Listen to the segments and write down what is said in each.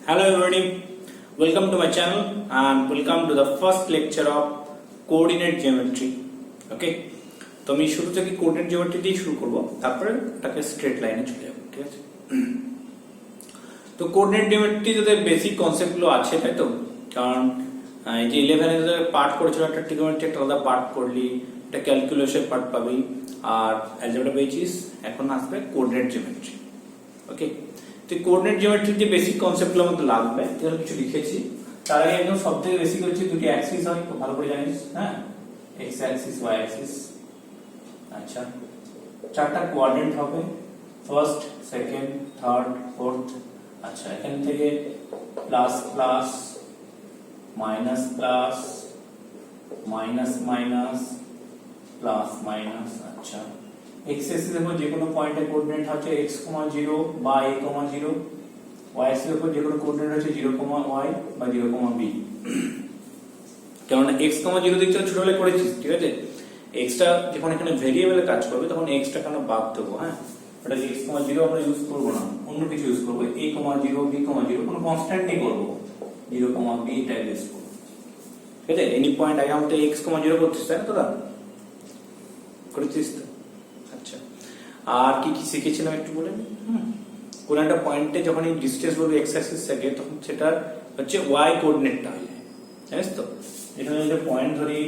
Hello everybody, welcome to my channel and welcome to the first lecture of coordinate geometry. Okay, তো আমি শুরু থেকে coordinate geometry দিয়ে শুরু করব, তারপরে এটাকে স্ট্রেট লাইনে চলে যাব। ঠিক আছে, তো কোঅর্ডিনেট জিওমেট্রি যাদের বেসিক কনসেপ্টগুলো আছে, তাই তো? কারণ এই যে 11 এ যে পার্ট করেছিল, একটা ট্রিগোনোমেট্রি একটা আলাদা পার্ট করলি, এটা ক্যালকুলেশন পার্ট পাবি, আর অ্যালজেব্রা বেসিস এখন আসবে কোঅর্ডিনেট জিওমেট্রি। ওকে, তো কোঅর্ডিনেট জিওমেট্রির যে বেসিক কনসেপ্টগুলো আমাদের লাগবে, এগুলো কিছু লিখেছি। তার আগে একদম সবথেকে বেসিক হচ্ছে দুটি অ্যাক্সিস হয়, খুব ভালো করে জানিস। হ্যাঁ, এক্স অ্যাক্সিস, ওয়াই অ্যাক্সিস। আচ্ছা, চারটা কোয়াড্রেন্ট হবে, ফার্স্ট, সেকেন্ড, থার্ড, ফোর্থ। আচ্ছা, এখান থেকে plus plus, minus plus, minus minus, plus minus. আচ্ছা, এক্স অ্যাক্সিসের উপর যে কোনো পয়েন্টের কোঅর্ডিনেট হচ্ছে x, 0 বা a, 0, y অ্যাক্সিসের উপর যে কোনো কোঅর্ডিনেট হচ্ছে 0, y বা 0, b। কারণ x, 0 দিকটা ছোটবেলায় করেছিস, ঠিক আছে? x টা যখন এখানে ভেরিয়েবলে কাজ করবে তখন x টা কেন বাদ দেবো? হ্যাঁ, এটা x, 0 আমরা ইউজ করব না, অন্য কিছু ইউজ করব। a, 0, b, 0 কোনো কনস্ট্যান্ট নেই, করব 0, b টাইপ ইউজ করব। ঠিক আছে, এনি পয়েন্ট আগে আমাদের x, 0 করতেছ, তাই না? তোরা করেছিস তো? আচ্ছা, আর কি কি শিখেছিলাম একটু বলে নি? কোন একটা পয়েন্টে যখন এই ডিসটেন্স বলবে x অ্যাক্সিস থেকে, তখন সেটা হচ্ছে y কোঅর্ডিনেটটা হয়ে যায়, জানিস তো? এখানে যদি পয়েন্ট ধরি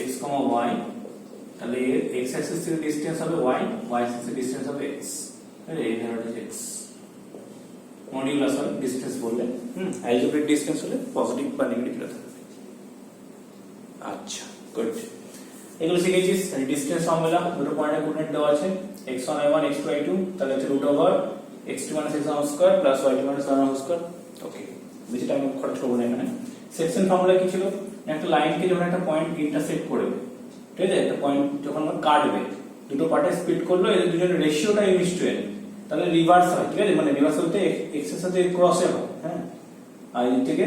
x, y, তাহলে x অ্যাক্সিস থেকে ডিসটেন্স হবে y, y অ্যাক্সিস থেকে ডিসটেন্স হবে x। তাহলে এই ধরনের x মডিউলাস হয় ডিসটেন্স বললে। অ্যালজেব্রিক ডিসটেন্স হলে পজিটিভ বা নেগেটিভ হতে হবে। আচ্ছা, গুড। এগুলো শিখেছিস। ডিসটেন্স ফর্মুলা, দুটো পয়েন্টের কোঅর্ডিনেট দেওয়া আছে, x1 y1 x2 y2, তাহলে হচ্ছে √x2 - x1 square y2 - y1 square. ওকে, বেশি টাইম খরচ করব না এখানে। সেকশন ফর্মুলা কি ছিল? একটা লাইনকে যখন একটা পয়েন্ট ইন্টারসেক্ট করবে, ঠিক আছে, একটা পয়েন্ট যখন কাটবে, দুটো পার্টে স্প্লিট করলো, এদের দুজনের রেশিওটা m:n, তাহলে রিভার্স হয়। ঠিক আছে, মানে রিভার্স বলতে x এর সাথে ক্রসে হয়। হ্যাঁ, আর এই থেকে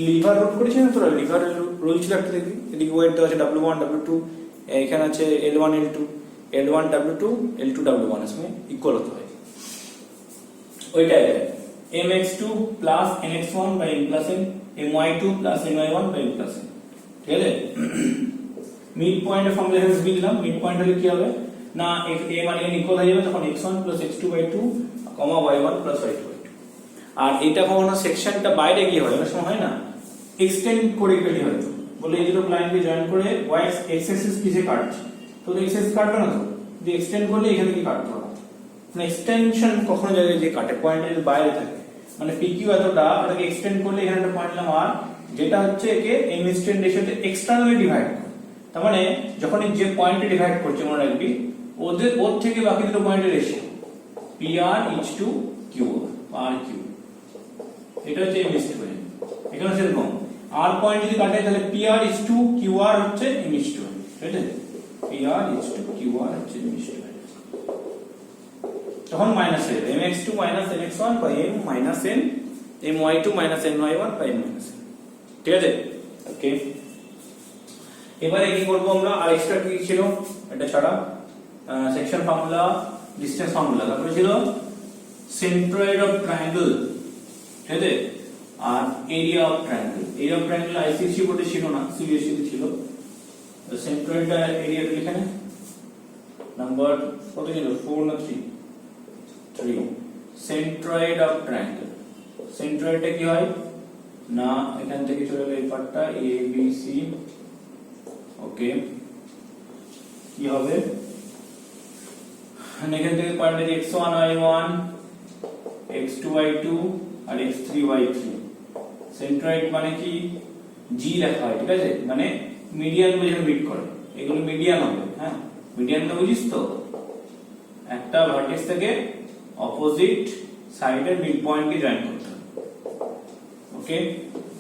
লিভার রুট করেছি না তোরা? লিভার রুল ছিল একটা, দেখবি এদিকে ওয়েট দেওয়া আছে w1 w2, এখানে আছে L1 L2, L1 W2 L2 W1 इसमें इक्वल होता है। ওইটাই mx2 plus nx1 by n plus n, my2 plus ny1 by n plus n। ঠিক আছে, মিড পয়েন্টের ফর্মুলা এখানে লিখে দিলাম। মিড পয়েন্ট হলে কি হবে না, a মানে n ইকুয়াল হয়ে যাবে তখন x1 plus x2 by 2, y1 plus y2 by 2। আর এটা কখনো সেকশনটা বাইরে গিয়ে হয়, অনেক সময় হয় না, এক্সটেন্ড করে গেলে হয়তো বলে এই দুটো লাইনকে জয়েন করে y x অ্যাক্সিস কিসে কাটছে, তো x অ্যাক্সিস কাটবে না, তো যদি এক্সটেন্ড করলে এখানে কি কাটতে হবে? মানে এক্সটেনশন কখনো জায়গায় যে কাটে, পয়েন্টের যদি বাইরে থাকে, মানে PQ এতটা, এটাকে এক্সটেন্ড করলে এখানে একটা পয়েন্ট নিলাম আর, যেটা হচ্ছে একে m স্ট্যান্ড রেশিওতে এক্সটারনালি ডিভাইড করে। তার মানে যখন যে পয়েন্টে ডিভাইড করছে, মনে রাখবি ওর থেকে বাকি দুটো পয়েন্টের ratio PR each to QR আর Q, এটা হচ্ছে m স্ট্যান্ড। এখানে সেরকম আর পয়েন্ট যদি কাটে তাহলে PR is to QR হচ্ছে m is to, ঠিক আছে? PR is to QR হচ্ছে m is to, তখন মাইনাস এর mx2 minus mx1 by m minus n, my2 minus ny1 by m minus n। ঠিক আছে, ওকে। এবারে কি করব আমরা? আর এক্সট্রা কি ছিল এটা ছাড়া? সেকশন ফর্মুলা, ডিসটেন্স ফর্মুলা, তারপরে ছিল সেন্ট্রয়েড অফ ট্রায়াঙ্গেল, ঠিক আছে, আর area of triangle. Area of triangle ICSE বোর্ডে ছিল না, সিবিএসই তে ছিল। সেন্ট্রয়েডটা এরিয়াটা এখানে নাম্বার কত ছিল, 4 না 3? 3। সেন্ট্রয়েড অফ ট্রায়াঙ্গেল, সেন্ট্রয়েডটা কি হয় না, এখান থেকে চলে গেল এই পার্টটা এ বি সি। ওকে, কি হবে এখান থেকে পয়েন্ট আছে x1 y1 x2 y2 আর x3 y3। সেন্ট্রয়েড মানে কি, জি লেখা হয়, ঠিক আছে, মানে মিডিয়ান যখন মিট করে, এগুলো মিডিয়ান হবে। হ্যাঁ, মিডিয়ান তো বুঝিস তো, একটা ভার্টেক্স থেকে অপোজিট সাইডের মিড পয়েন্টকে জয়েন করতে হবে। ওকে,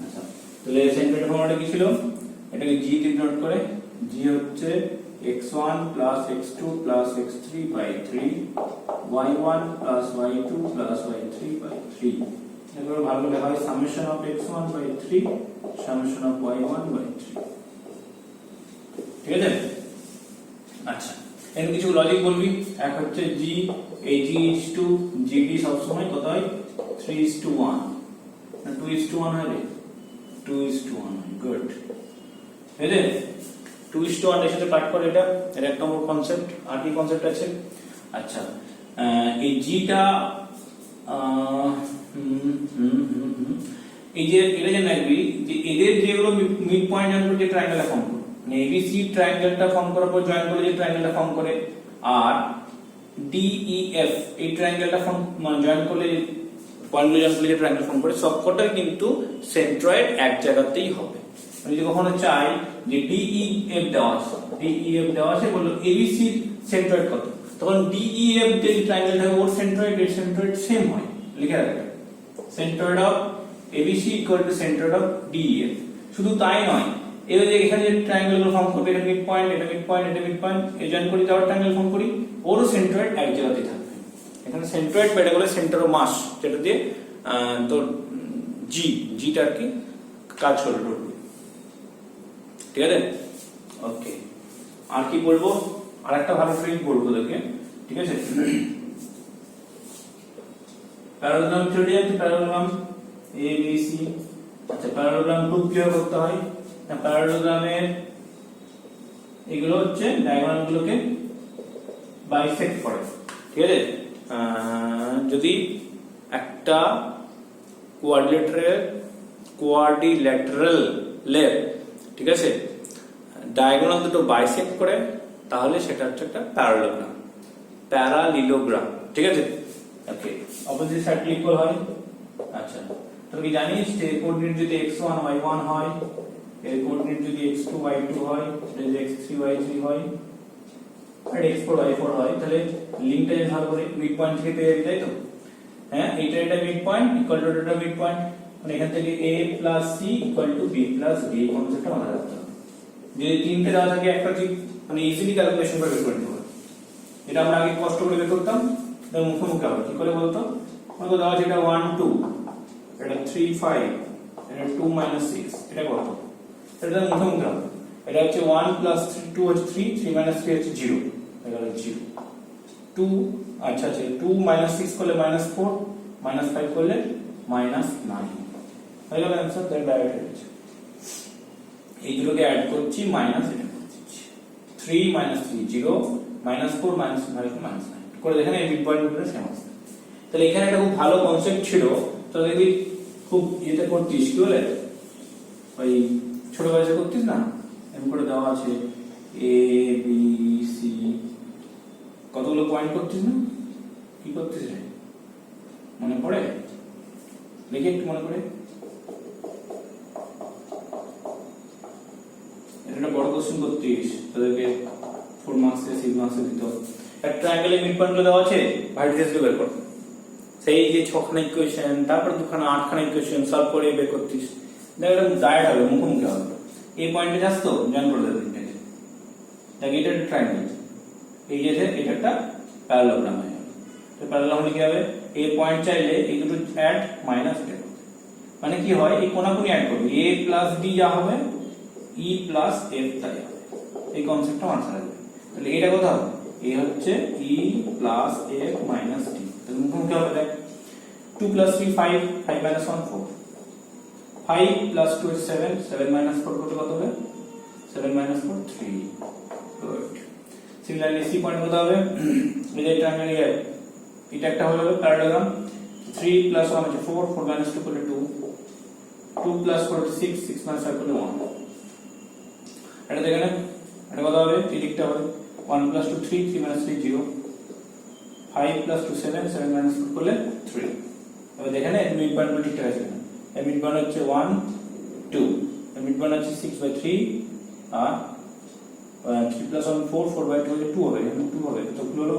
আচ্ছা, তাহলে সেন্ট্রয়েড ফর্মুলাটা কি ছিল? এটাকে জি দিয়ে নোট করে, জি হচ্ছে x1 plus x2 plus x3 by 3, y1 plus y2 plus y3 by 3। এগুলো ভালো লেখা হয় summation of x1 by 3 summation of y1 by 3। ঠিক আছে, আচ্ছা, এর কিছু লজিক বলবি। এক হচ্ছে জি, এই জি ইজ টু জিডি সবসময় কত হয় 3:1, না 2:1 হয় রে? 2:1 গুড। এই যে 2:1 এর সাথে কাট করে এটা এক নম্বর কনসেপ্ট। আর কি কনসেপ্ট আছে? আচ্ছা এই জিটা এই যে এটা যে লাগবি যে এদের যেগুলো মিড পয়েন্ট জয়েন করে যে ট্রায়াঙ্গেলটা ফর্ম করে, মানে এবিসি ট্রায়াঙ্গেলটা ফর্ম করার পর জয়েন করে যে ট্রায়াঙ্গেলটা ফর্ম করে, আর ডিইএফ এই ট্রায়াঙ্গেলটা ফর্ম মানে জয়েন করলে পয়েন্টগুলো জয়েন করলে যে ট্রায়াঙ্গেল ফর্ম করে সবকটাই কিন্তু সেন্ট্রয়েড এক জায়গাতেই হবে। আমি যদি কখনো চাই যে ডিইএফ দেওয়া আছে বললো এবিসি সেন্ট্রয়েড কত, তখন ডিইএফ যে ট্রায়াঙ্গেলটা হবে ওর সেন্ট্রয়েড সেম হয়, লিখে রাখবেন centroid of ABC equal to centroid of DEF। শুধু তাই নয়, এই যে এখানে যে ট্রায়াঙ্গেলগুলো ফর্ম করবে, এটা মিড পয়েন্ট, এটা মিড পয়েন্ট, এটা মিড পয়েন্ট, এই জয়েন করি যাওয়ার ট্রায়াঙ্গেল ফর্ম করি, ওরও সেন্ট্রয়েড এক জায়গাতেই থাকবে। এখানে সেন্ট্রয়েড বা এটা বলে সেন্টার অফ মাস, যেটা দিয়ে তোর জিটা আর কি কাজ করে টোটালি। ঠিক আছে, ওকে। আর কি বলবো, আর একটা ভালো ট্রিক বলবো তোকে, ঠিক আছে। প্যারালোগ্রাম থিওরি আছে, প্যারালোগ্রাম ABC। আচ্ছা প্যারালোগ্রাম প্রুফ কিভাবে করতে হয়? না প্যারালোগ্রামের এগুলো হচ্ছে ডায়াগোনাল গুলোকে বাইসেক্ট করে, ঠিক আছে। যদি একটা কোয়াড্রিল্যাটারালের ঠিক আছে ডায়াগোনাল দুটো বাইসেক্ট করে, তাহলে সেটা হচ্ছে একটা প্যারালিলোগ্রাম, ঠিক আছে। ওকে, অপোজিট সাইড ইকুয়াল হয়। আচ্ছা তুই কি জানিস যে কোঅর্ডিনেট যদি x1 y1 হয়, এর কোঅর্ডিনেট যদি x2 y2 হয়, এটা যদি x3 y3 হয় আর x4 y4 হয়, তাহলে লিংকটা যে ভালো করে মিড পয়েন্ট থেকে পেয়ে যাবে, তাই তো? হ্যাঁ, এটা মিড পয়েন্ট ইকুয়াল টু এটা মিড পয়েন্ট, মানে এখান থেকে a c equal to b d, এই কনসেপ্টটা মাথায় রাখতে হবে। যদি তিনটে দেওয়া থাকে একটা ঠিক মানে ইজিলি ক্যালকুলেশন করে বের করে নিতে হবে। এটা আমরা আগে কষ্ট করে বের করতাম, এটা মুখোমুখি হবে। কি করে বলতো? আমাকে দেওয়া আছে এটা 1 2, এটা 3 5, এটা 2 6, এটা কত? এটা মুখোমুখি হবে। এটা হচ্ছে 1 3 2 হচ্ছে 3 3 3 হচ্ছে 0, এটা হলো 0 2। আচ্ছা আচ্ছা 2 6 করলে -4, -5 করলে -9 হয়ে গেল आंसर। দ্যাট ডাইরেক্ট হচ্ছে এই দুটোকে অ্যাড করছি, মাইনাস এটা করছি 3 3 0 -4 -5 -9 করে দেখেন এই মিড পয়েন্ট দুটো সেম আছে। তাহলে এখানে একটা খুব ভালো কনসেপ্ট ছিল, তো যদি খুব এটা করতিস কি বলে ওই ছোট কাজে করতিস না, এমন করে দেওয়া আছে এ বি সি, কতগুলো পয়েন্ট করতিস না, কি করতিস রে মনে পড়ে? দেখি একটু মনে করে। এটা বড় কোশ্চেন করতিস, তোদেরকে 4 মার্কসে 6 মার্কসে দিত। একটা ট্রায়াঙ্গেলের মিড পয়েন্ট দেওয়া আছে, ভার্টিসেস বের কর, সেই যে 6খানা ইকুয়েশন, তারপর 2খানা 8খানা ইকুয়েশন সলভ করে বের করতিস, দেখ এটা ডাইরেক্ট হবে, মুখোমুখি হবে। এই পয়েন্টে যাস তো জয়েন করে দেবে তিনটাকে, দেখ এটা একটা ট্রায়াঙ্গেল, এই যে এটা একটা প্যারালোগ্রাম হয়ে গেল। তো প্যারালোগ্রাম হলে কি হবে, এই পয়েন্ট চাইলে এই দুটো অ্যাড মাইনাস এটা করতে, মানে কি হয় এই কোণাকুনি অ্যাড করবে, a প্লাস d যা হবে e প্লাস f তাই হবে। এই কনসেপ্টটা মাথায় রাখবে। তাহলে এটা কত হবে, a হচ্ছে e plus f minus d। তাহলে মুখোমুখি হবে, দেখ 2 plus 3 5, 5 minus 1 4, 5 plus 2 is 7, 7 minus 4 কত হবে, 7 minus 4 3। Good. Similarly C point কত হবে, এই যে ট্রায়াঙ্গেল এটা একটা হলো প্যারালোগ্রাম, 3 plus 1 হচ্ছে 4, 4 minus 2 করলে 2, 2 plus 4 হচ্ছে 6, 6 minus 5 করলে 1। এটা দেখেন এটা কত হবে, এই দিকটা হবে 1 plus 2 3, 3 minus 3 0, 5 plus 2 7, 7 minus 4 করলে 3। এবার দেখেন এর মিড পয়েন্টগুলো ঠিকঠাক আছে কিনা। এর মিড পয়েন্ট হচ্ছে 1 2, এর মিড পয়েন্ট হচ্ছে 6/3, আর 3 plus 1 4, 4/2 হলে 2 হবে, এখানে 2 হবে। তো কি হলো,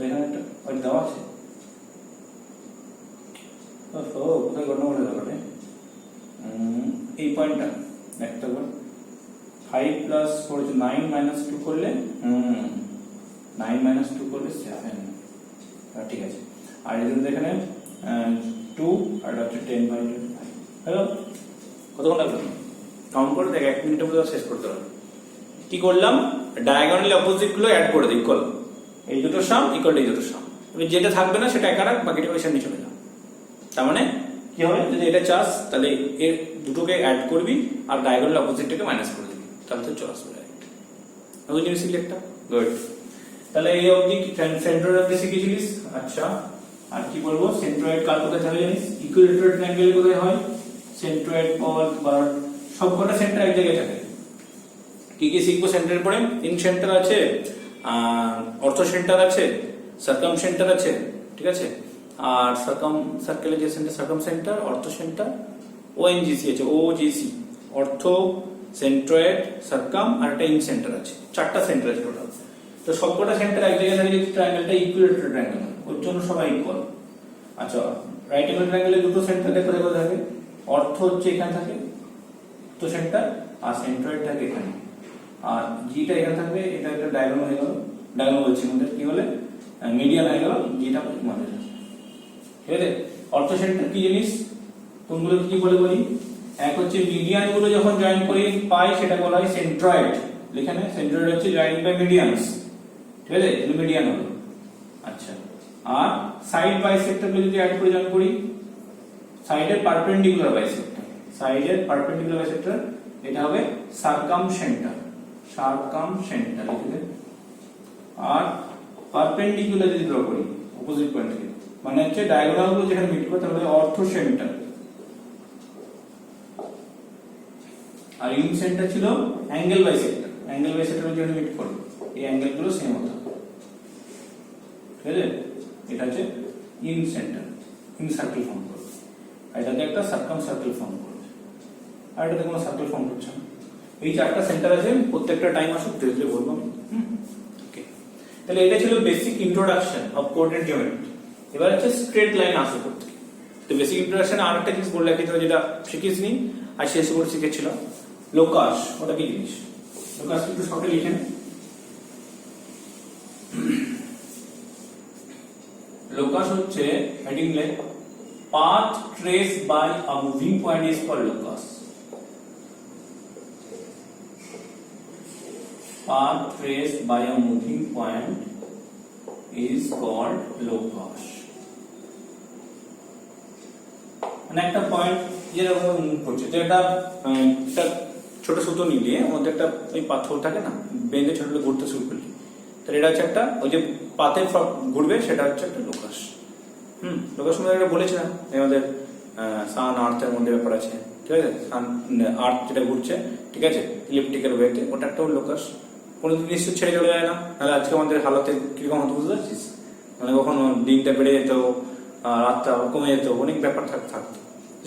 দেখেন একটা ওই দেওয়া আছে, তো কোথায় গন্ডগোল হয়ে গেল রে, এই পয়েন্টটা একটা 5 plus 4 হচ্ছে 9 minus 2 করলে 9 minus 2 করলে 7, ঠিক আছে। আর এখানে দেখেন 2 আর হচ্ছে 10/25। হ্যালো, কতক্ষণ লাগলো কাউন্ট করে দেখ, 1 মিনিটের মধ্যে শেষ করতে হবে। কি করলাম, ডায়াগোনালি অপোজিট গুলো অ্যাড করে দিই, ইকুয়াল এই দুটো সাম ইকুয়াল এই দুটো সাম। এবার যেটা থাকবে না সেটা একা রাখ, বাকিটা ওই সামনে চলে যাও। তার মানে কি কি হবে, যদি এটা চাস তাহলে এর দুটোকে অ্যাড করবি আর ডায়াগোনাল অপোজিটটাকে মাইনাস করে দিবি, তাহলে তো চলে আসবে ডাইরেক্ট। ওই জিনিস শিখলি একটা, গুড। তাহলে এই অবধি সেন্ট্রয়েড অবধি শিখেছিলিস। আচ্ছা, আর কি বলবো, সেন্ট্রয়েড কার কোথায় থাকে জানিস? ইকুইলেটারাল ট্রায়াঙ্গেল কোথায় হয়? সেন্ট্রয়েড পথ বা সবকটা সেন্টার এক জায়গায় থাকে। কি কি শিখবো সেন্টারের পরে? ইন সেন্টার আছে, অর্থ সেন্টার আছে, সার্কাম সেন্টার আছে, ঠিক আছে, আর সার্কাম সার্কেলের যে সেন্টার, সার্কাম সেন্টার, অর্থ সেন্টার, ওএনজিসি আছে, ওজিসি, অর্থ, সেন্ট্রয়েড, সার্কাম আর একটা ইন সেন্টার আছে, 4টা সেন্টার আছে টোটাল। তো সবকটা সেন্টার এক জায়গায় থাকে, ট্রায়াঙ্গেলটা ইকুইলেটারাল ট্রায়াঙ্গেল, ওর জন্য সবাই ইকুয়াল। আচ্ছা, রাইট অ্যাঙ্গেল ট্রায়াঙ্গেলের দুটো সেন্টার কোথায় কোথায় থাকে? অর্থ হচ্ছে এখানে থাকে তো সেন্টার, আর সেন্ট্রয়েড থাকে এখানে, আর জিটা এখানে থাকবে। এটা একটা ডায়াগোনাল হয়ে গেল, ডায়াগোনাল বলছি আমাদের কি বলে, মিডিয়ান হয়ে গেল, জিটা মানে, ঠিক আছে। অর্থ সেন্টার কি জিনিস, কোনগুলো কি বলে বলি? এক হচ্ছে মিডিয়ান গুলো যখন জয়েন করি পাই সেটা বলা হয় সেন্ট্রয়েড। এখানে সেন্ট্রয়েড হচ্ছে জয়েনিং বাই মিডিয়ানস, ঠিক আছে, এটা মিডিয়ান হলো। আচ্ছা, আর সাইড বাইসেক্টর গুলো যদি অ্যাড করে জয়েন করি, সাইডের পারপেন্ডিকুলার বাইসেক্টর, সাইডের পারপেন্ডিকুলার বাইসেক্টর, এটা হবে সার্কাম সেন্টার, সার্কাম সেন্টার। আর পারপেন্ডিকুলার যদি ড্র করি অপোজিট পয়েন্ট থেকে, মানে হচ্ছে ডায়াগোনাল গুলো যেখানে মিট করে তাহলে অর্থ সেন্টার। আর ইন সেন্টার ছিল অ্যাঙ্গেল বাইসেক্টর, অ্যাঙ্গেল বাইসেক্টর যেখানে মিট করে এই অ্যাঙ্গেল গুলো সেম হতো, ঠিক আছে। এটা হচ্ছে in centre, in circle form করবে, আর এটাতে একটা সার্কাম সার্কেল ফর্ম করবে, আর এটাতে কোনো সার্কেল ফর্ম করছে না। এই 4টা সেন্টার আছে, প্রত্যেকটা টাইম আসুক দেখলে বলবো আমি। ওকে, তাহলে এটা ছিল basic introduction of coordinate geometry. এবার হচ্ছে স্ট্রেট লাইন আসে করতে। তো বেসিক ইন্ট্রোডাকশনে আরেকটা জিনিস বলে রাখি, যেটা শিখিসনি আর শেষ করে শিখেছিল, লোকাস। ওটা কি জিনিস? লোকাস একটু শর্টে লিখেন। লোকাস হচ্ছে হেডিং লেখ, path traced by a moving point is called locus. Path traced by a moving point is called locus. মানে একটা পয়েন্ট যেরকম মুভ করছে, তো একটা ছোট সুতো নিলে ওর মধ্যে একটা ওই পাথর থাকে না, বেঁধে ছোট ঘুরতে শুরু করলি, তাহলে এটা হচ্ছে একটা, ওই যে পাথে ঘুরবে সেটা হচ্ছে একটা লোকাস। লোকাস মধ্যে একটা বলেছিলাম আমাদের সান আর্থের মধ্যে ব্যাপার আছে, ঠিক আছে, সান আর্থ যেটা ঘুরছে, ঠিক আছে, ইলিপ্টিক্যাল ওয়েতে, ওটা একটা লোকাস। কোনোদিন নিশ্চয় ছেড়ে চলে যায় না, তাহলে আজকে আমাদের হালতে কিরকম হতো বুঝতে পারছিস? মানে কখনো দিনটা বেড়ে যেত, রাতটা কমে যেত, অনেক ব্যাপার থাকতো।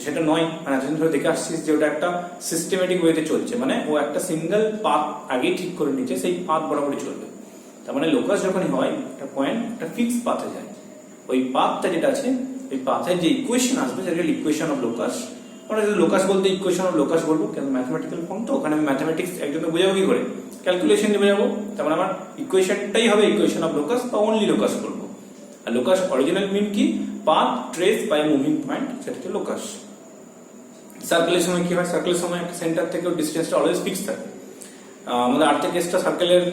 সেটা নয়, মানে এতদিন ধরে দেখে আসছিস যে ওটা একটা সিস্টেমেটিক ওয়েতে চলছে, মানে ও একটা সিঙ্গেল পাথ আগেই ঠিক করে নিচ্ছে, সেই পাথ বরাবরই চলবে। তার মানে লোকাস যখনই হয়, একটা পয়েন্ট একটা ফিক্সড পাথে যায়, ওই পাথটা যেটা আছে, ওই পাথের যে ইকুয়েশন আসবে সেটা ইকুয়েশন অফ লোকাস। আমরা যদি লোকাস বলতে ইকুয়েশন অফ লোকাস বলবো, কেন ম্যাথমেটিক্যাল ফর্ম তো, ওখানে আমি ম্যাথমেটিক্স একজনকে বোঝাবো কি করে, ক্যালকুলেশন দিয়ে বোঝাবো। তার মানে আমার ইকুয়েশনটাই হবে ইকুয়েশন অফ লোকাস বা অনলি লোকাস করবো। আর লোকাস অরিজিনাল মিন কি? Path trace by moving point, সেটা হচ্ছে লোকাস। সার্কেলের সময় কি হয়? সার্কেলের সময় একটা সেন্টার থেকে ডিস্টেন্সটা অলওয়েজ ফিক্স থাকে। আমাদের আর্থের কেসটা সার্কেলের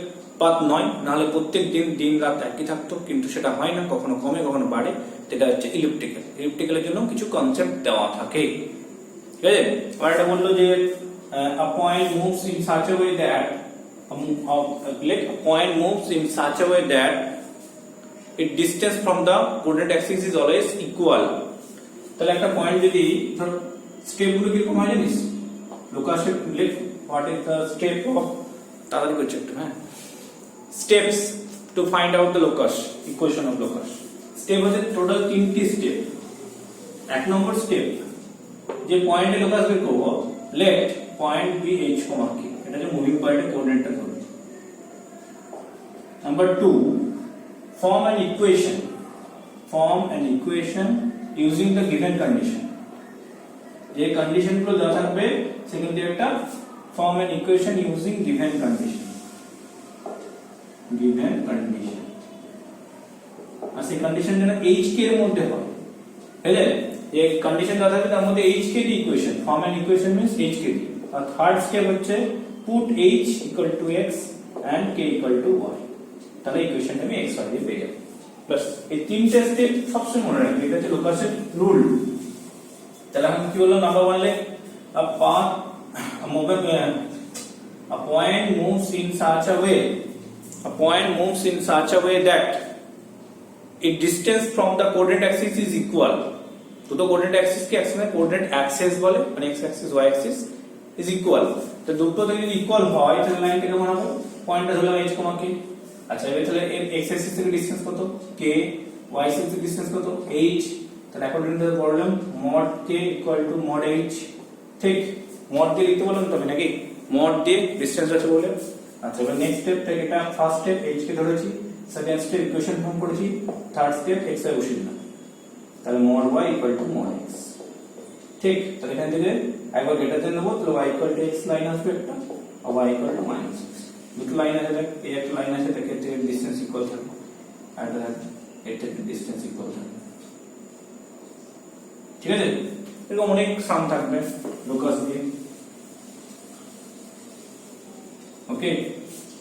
পাথ নয়, নাহলে প্রত্যেক দিন রাত একই থাকতো, কিন্তু সেটা হয় না, কখনো কমে কখনো বাড়ে। এটা হচ্ছে ইলিপ্টিক্যাল। ইলিপ্টিক্যালের জন্য কিছু কনসেপ্ট দেওয়া থাকে, ঠিক আছে। আর এটা বললো যে a point moves in such a way that a point moves in such a way that its distance from the coordinate axis is always equal. তাহলে একটা পয়েন্ট যদি ধর স্টেপ গুলো কিরকম হয় জানিস? লোকাসের লেখ, what is the step of, তাড়াতাড়ি করছে একটু, হ্যাঁ, steps to find out the locus, equation of locus. Step হচ্ছে টোটাল 3টি স্টেপ। 1 নম্বর স্টেপ, যে পয়েন্টে লোকাস বের করব, লেট পয়েন্ট বি এইচ কমা কে, এটা যে মুভিং পয়েন্টের কোঅর্ডিনেটটা ধরবে। Number 2, form an equation using the given condition. যে কন্ডিশন গুলো দেওয়া থাকবে সেখান থেকে একটা form an equation using given condition, আর সেই কন্ডিশন যেন hk এর মধ্যে হয়, ঠিক আছে। যে কন্ডিশন দেওয়া থাকবে তার মধ্যে hk দি equation, form an equation means hk দি। আর থার্ড স্টেপ হচ্ছে put h equal to x and k equal to y, তাহলে ইকুয়েশনটা আমি x y দিয়ে পেয়ে যাব। বাস এই 3টে স্টেপ সবসময় মনে রাখবে, এটা হচ্ছে লোকাসের রুল। তাহলে এখন কি হলো নাম্বার 1 লে a point moves in such a way that its distance from the coordinate axis is equal to the coordinate axis के axis में coordinate axis বলে মানে x axis y axis is equal তো দুটো থেকে যদি ইকুয়াল হয় তাহলে লাইনটা কেমন হবে পয়েন্টটা ধরলাম h কমা k আচ্ছা এবার তাহলে এর x axis থেকে ডিসটেন্স কত k y axis থেকে ডিসটেন্স কত h তাহলে according to the problem mod k equal to mod h ঠিক mod দিয়ে লিখতে বললাম তবে নাকি mod দিয়ে ডিসটেন্স আছে বলে আচ্ছা এবার নেক্সট স্টেপ থেকে এটা ফার্স্ট স্টেপ h কে ধরেছি সেকেন্ড স্টেপ ইকুয়েশন ফর্ম করেছি থার্ড স্টেপ x এর বসিয়ে দিলাম তাহলে mod y equal to mod x ঠিক তাহলে এখান থেকে একবার গ্রেটার দেন দেব তাহলে y equal to x line আসবে একটা আর y equal to minus x দুটো লাইন আছে দেখ এই একটা লাইন আছে তাকে থেকে ডিসটেন্স ইকুয়াল থাকবে আর এটা থেকে ডিসটেন্স ইকুয়াল থাকবে ঠিক আছে এরকম অনেক সাম থাকবে লোকাস দিয়ে ওকে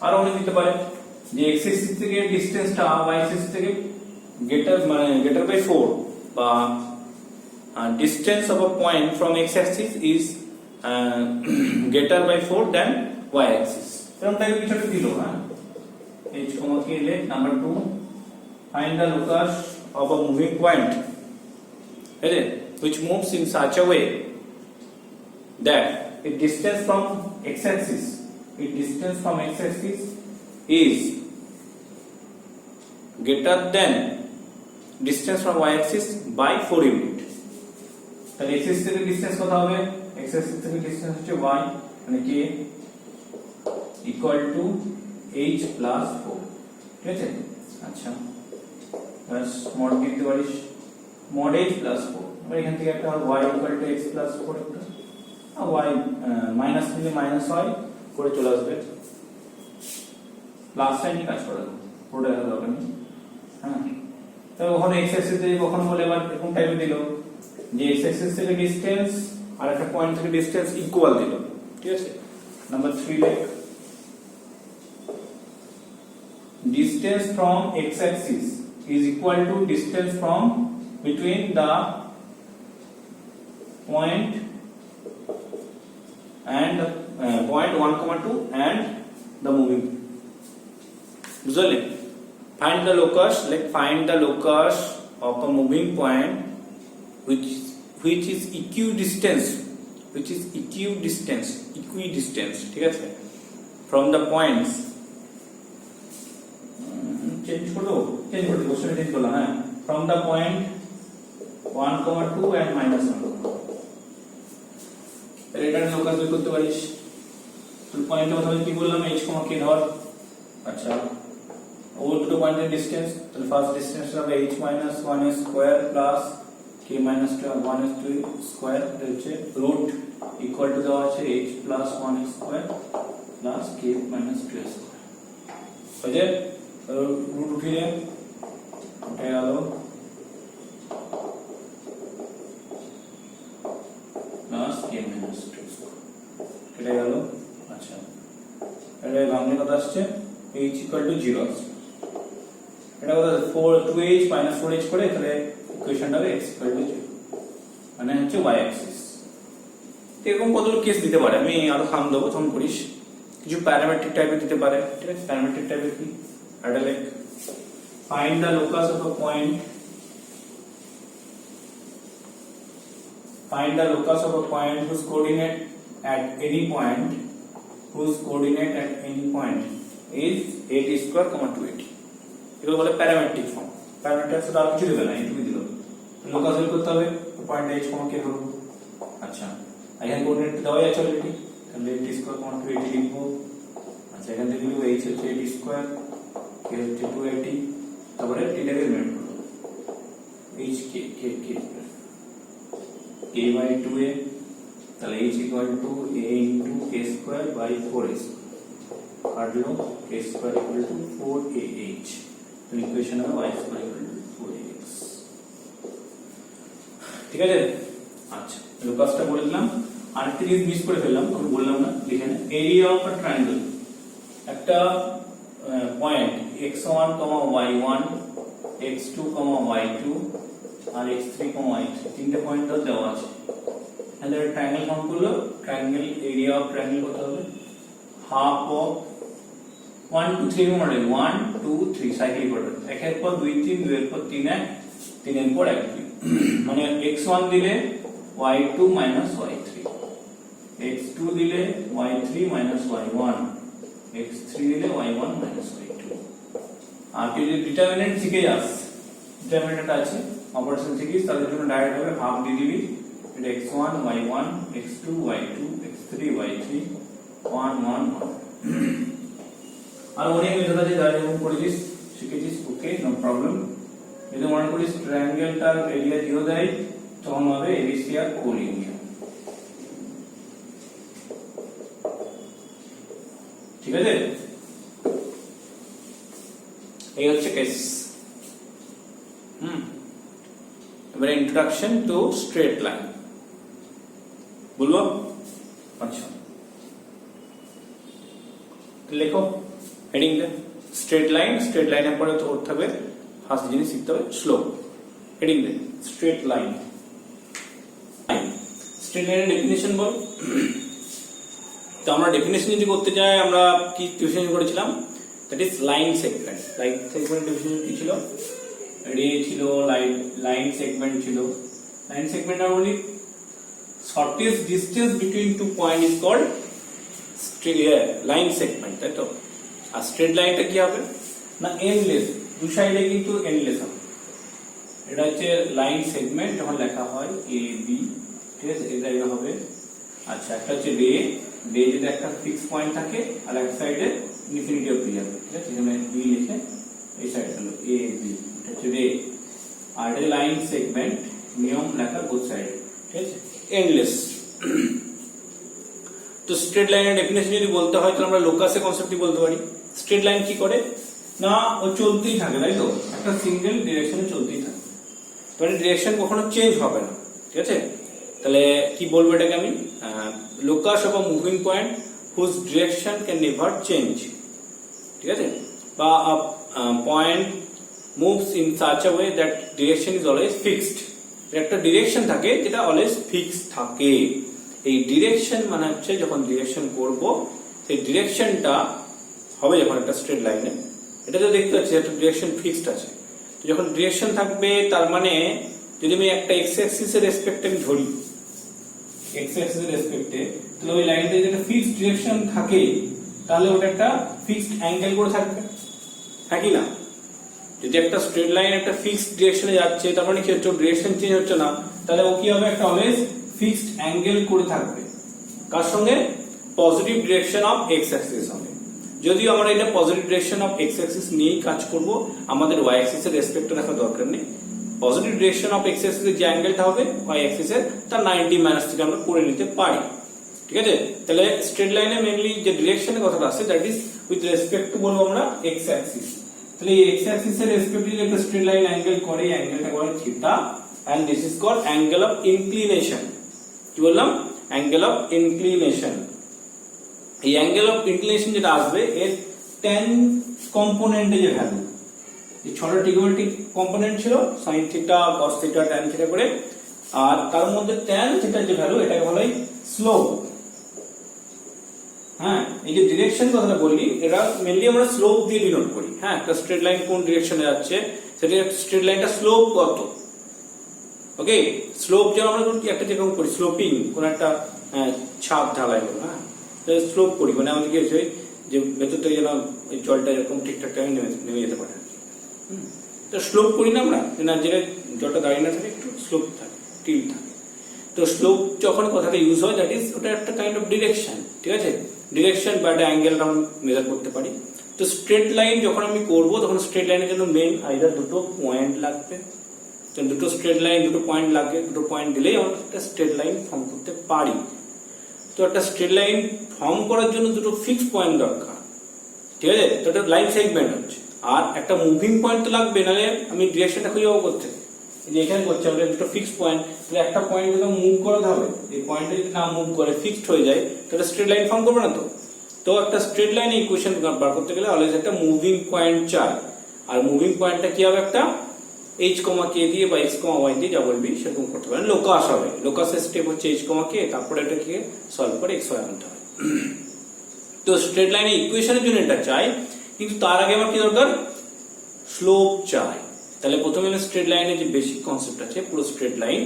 আর অনেক দিতে পারে যে x axis থেকে ডিসটেন্সটা y axis থেকে greater by 4 বা distance of a point from x axis is greater by 4 than y axis এরকম টাইপের কিছু একটা দিলো হ্যাঁ h k লে number 2 find the locus of a moving point which moves in such a way that its distance from x axis is greater than distance from y axis by 4 unit তাহলে x axis থেকে distance কত হবে x axis থেকে distance হচ্ছে y মানে k equal to h plus 4 ঠিক আছে আচ্ছা বাস মড দিতে পারিস mod h plus 4 আমরা এখান থেকে একটা y equal to x plus 4 একটা আর y মাইনাস নিলে মাইনাস y করে চলে আসবে প্লাস সাইনই কাজ করে পুরোটা দরকার নেই হ্যাঁ তবে ওখানে x axis থেকে কখন বলে এবার এরকম টাইপে দিল যে x axis থেকে ডিসটেন্স আর একটা পয়েন্ট থেকে ডিসটেন্স ইকুয়াল দিল ঠিক আছে নাম্বার 3 লেখ distance from x axis is equal to distance from between the point and point 1, 2 and the moving বুঝলে find the locus of a moving point which is equidistant ঠিক আছে from the points change করো question change করলাম হ্যাঁ from the point 1, 2 and -1 return locus বের করতে পারিস তুই পয়েন্টের কথা কি বললাম h k ধর আচ্ছা ও দুটো পয়েন্টের ডিসটেন্স তাহলে ফার্স্ট ডিসটেন্স হবে h - 1 square plus k - 1 square হচ্ছে রুট ইকুয়াল টু দেওয়া আছে h + 1 square plus k - 2 square বুঝে রুট উঠিয়ে উঠে গেল প্লাস k - 2 কেটে গেল আচ্ছা এটা ভাঙলে কত আসছে h = 0 আসছে এটা কত 2h - 4h করে তাহলে ইকুয়েশনটা হবে x = 0 মানে হচ্ছে y অ্যাক্সিস এরকম কতগুলো কেস দিতে পারে আমি আরো সাম দেবো তখন করিস কিছু প্যারামেট্রিক টাইপের দিতে পারে ঠিক আছে প্যারামেট্রিক টাইপের কি এটা like find the locus of a point whose coordinate at any point is 8 square, 280 এগুলো বলে প্যারামেট্রিক ফর্ম প্যারামেট্রিক সেটা আর কিছু দেবে না এইটুকুই দিল লোকাস বের করতে হবে পয়েন্ট h কে ধরো আচ্ছা এখানে কোঅর্ডিনেট দেওয়া আছে অলরেডি তাহলে 8 স্কয়ার 280 লিখবো আচ্ছা এখান থেকে লিখবো h হচ্ছে 8 স্কয়ার k হচ্ছে 280 তারপরে t টাকে এলিমিনেট করব h k by 2a তাহলে h equal to a into k square by 4s কাটলো k square equal to 4ah তো ইকুয়েশন হবে y square equal to 4ax ঠিক আছে আচ্ছা লোকাসটা বলে দিলাম আরেকটা জিনিস মিস করে ফেললাম আমি বললাম না এখানে এরিয়া অফ আ ট্রায়াঙ্গেল একটা point x1, y1 x2, y2 আর x3, y3 তিনটে পয়েন্ট দেওয়া আছে তাহলে ট্রায়াঙ্গেল ফর্ম করলো, ট্রায়াঙ্গেল এরিয়া অফ ট্রায়াঙ্গেল কত হবে, হাফ অফ 1 2 3 মডেল 1 2 3 সাইকেল করবে, একের পর 2 3 2 এর পর 3 1 3 এর পর 1 2 মানে x1 দিলে y2 y3, x2 দিলে y3 y1, x3 দিলে y1 y2। আর তুই যদি ডিটারমিনেন্ট শিখে যাস, ডিটারমিনেন্ট আছে অপারেশন শিখিস, তাহলে জন্য ডাইরেক্ট হবে হাফ দিয়ে দিবি, এটা x1 y1 x2 y2 x3 y3 1 1 1। আর অনেক মেথড আছে যা যেমন করেছিস শিখেছিস, ওকে নো প্রবলেম। যদি মনে করিস ট্রায়াঙ্গেলটার এরিয়া 0 দেয় তখন হবে এবিসি আর কোলিনিয়ার, ঠিক আছে? এই হচ্ছে কেস। এবারে ইন্ট্রোডাকশন টু স্ট্রেট লাইন বলবো। আচ্ছা লেখো হেডিং দে, স্ট্রেট লাইন। স্ট্রেট লাইনের পরে তো করতে হবে ফার্স্ট জিনিস শিখতে হবে স্লোপ। হেডিং দে স্ট্রেট লাইন। স্ট্রেট লাইনের ডেফিনিশন বল। তো আমরা ডেফিনেশন যদি করতে যাই, আমরা কি ডেফিনেশন করেছিলাম, that is line segment. Line segment definition কি ছিল, রে ছিল, লাইন সেগমেন্ট ছিল। লাইন সেগমেন্ট আর বলি shortest distance between two point is called line segment, তাই তো? আর স্ট্রেট লাইনটা কি হবে না, এন্ডলেস, দু সাইডে কিন্তু এন্ডলেস হবে। এটা হচ্ছে লাইন সেগমেন্ট যখন লেখা হয় এ বি, ঠিক আছে, এই জায়গা হবে। আচ্ছা একটা হচ্ছে রে, রে যদি একটা ফিক্স পয়েন্ট থাকে আর এক সাইডে ইনফিনিটি অবধি যাবে, ঠিক আছে, এখানে বি লিখে এই সাইড হলো এ বি, এটা হচ্ছে রে। আর এটা লাইন সেগমেন্ট, নিয়ম লেখা বোথ সাইডে, ঠিক আছে, এন্ডলেস। তো স্ট্রেট লাইনের ডেফিনেশন যদি বলতে হয় তাহলে আমরা লোকাসের কনসেপ্টই বলতে পারি। স্ট্রেট লাইন কি করে না, ও চলতেই থাকে, তাই তো, একটা সিঙ্গেল ডিরেকশনে চলতেই থাকে, মানে ডিরেকশন কখনো চেঞ্জ হবে না, ঠিক আছে? তাহলে কি বলবো এটাকে আমি, locus of a moving point whose direction can never change, ঠিক আছে? বা point moves in such a way that direction is always fixed. একটা ডিরেকশন থাকে যেটা অলওয়েজ ফিক্সড থাকে। এই ডিরেকশন মানে হচ্ছে যখন ডিরেকশন করব, সেই ডিরেকশনটা হবে যখন একটা স্ট্রেট লাইনে, এটা তো দেখতে পাচ্ছি একটা ডিরেকশন ফিক্সড আছে। যখন ডিরেকশন থাকবে তার মানে যদি আমি একটা এক্স অ্যাক্সিস এর রেসপেক্টে আমি ধরি, এক্স অ্যাক্সিস এর রেসপেক্টে, তাহলে ওই লাইনটা যদি একটা ফিক্সড ডিরেকশন থাকে তাহলে ওটা একটা ফিক্সড অ্যাঙ্গেল করে থাকবে, হ্যাঁ কি না? যদি একটা স্ট্রেট লাইন একটা ফিক্সড ডিরেকশনে যাচ্ছে তার মানে কি হচ্ছে, ডিরেকশন চেঞ্জ হচ্ছে না, তাহলে ও কি হবে, একটা অলওয়েজ ফিক্সড অ্যাঙ্গেল করে থাকবে। কার সঙ্গে? Positive direction of x Axis সঙ্গে। যদিও আমরা এটা positive direction of x Axis নিয়েই কাজ করব, আমাদের ওয়াই অ্যাক্সিস এর রেসপেক্টে রাখার দরকার নেই। Positive direction of x Axis এর যে অ্যাঙ্গেলটা হবে ওয়াই অ্যাক্সিস এর, তার 90 মাইনাস থেকে আমরা করে নিতে পারি, ঠিক আছে? তাহলে স্ট্রেট লাইনে মেইনলি যে ডিরেকশনের কথাটা আছে that is with respect to বলবো আমরা এক্স অ্যাক্সিস। তাহলে এই এক্স অ্যাক্সিস এর রেসপেক্টে যে একটা স্ট্রেট লাইন অ্যাঙ্গেল করে, এই অ্যাঙ্গেলটা করে theta, and this is called angle of inclination. কি বললাম? Angle of inclination. এই অ্যাঙ্গেল অফ ইনক্লিনেশন যেটা আসবে এর tan কম্পোনেন্টে যে ভ্যালু, এই ছোট ট্রিগোনোমেট্রিক কম্পোনেন্ট ছিল sin theta cos theta tan theta করে, আর তার মধ্যে tan থিটার যে ভ্যালু এটাকে বলা হয় স্লোপ। হ্যাঁ, এই যে ডিরেকশন কথাটা বললি এটা মেইনলি আমরা স্লোপ দিয়ে ডিনোট করি। হ্যাঁ, একটা স্ট্রেট লাইন কোন ডিরেকশনে যাচ্ছে সেটা স্ট্রেট লাইনটা স্লোপ কত, ওকে? স্লোপ যেমন আমরা একটা যেরকম করি স্লোপিং, কোন একটা ছাদ ঢালাই হলো, হ্যাঁ, স্লোপ করি, মানে আমাদের কি হচ্ছে যে ভেতর থেকে যেন ওই জলটা এরকম ঠিকঠাক টাইমে নেমে যেতে পারে। তো স্লোপ করি না আমরা, না যেটা জলটা দাঁড়িয়ে না থাকে একটু স্লোপ থাকে, টিল থাকে। তো স্লোপ যখন কথাটা ইউজ হয় দ্যাট ইজ ওটা একটা কাইন্ড অফ ডিরেকশন, ঠিক আছে? ডিরেকশন বা একটা অ্যাঙ্গেল আমরা মেজার করতে পারি। তো স্ট্রেট লাইন যখন আমি করব তখন স্ট্রেট লাইনের জন্য মেইন আইদার দুটো পয়েন্ট লাগবে, দুটো স্ট্রেট লাইন দুটো পয়েন্ট লাগে, দুটো পয়েন্ট দিলেই আমরা একটা স্ট্রেট লাইন ফর্ম করতে পারি। তো একটা স্ট্রেট লাইন ফর্ম করার জন্য দুটো ফিক্স পয়েন্ট দরকার, ঠিক আছে? তো এটা লাইন সেগমেন্ট হচ্ছে, আর একটা মুভিং পয়েন্ট তো লাগবে, নাহলে আমি ডিরেকশনটা খুঁজে পাবো করতে। যে এখানে করছি আমরা দুটো ফিক্স পয়েন্ট, তাহলে একটা পয়েন্ট যদি মুভ করাতে হবে, এই পয়েন্টটা যদি না মুভ করে ফিক্সড হয়ে যায় তাহলে স্ট্রেট লাইন ফর্ম করবে না। তো একটা স্ট্রেট লাইন ইকুয়েশন বার করতে গেলে অলওয়েজ একটা মুভিং পয়েন্ট চাই, আর মুভিং পয়েন্টটা কি হবে, একটা এইচ কমা কে দিয়ে বা এক্স কমা ওয়াই দিয়ে যা বলবি সেরকম করতে পারেন। লোকাস হবে, লোকাসের স্টেপ হচ্ছে এইচ কমা কে, তারপরে এটাকে সলভ করে এক্স ওয়াই আনতে হয়। তো স্ট্রেট লাইনের ইকুয়েশনের জন্য এটা চাই, কিন্তু তার আগে আমার কি দরকার, স্লোপ চাই। তাহলে প্রথমে আমি স্ট্রেট লাইনের যে বেসিক কনসেপ্ট আছে পুরো স্ট্রেট লাইন,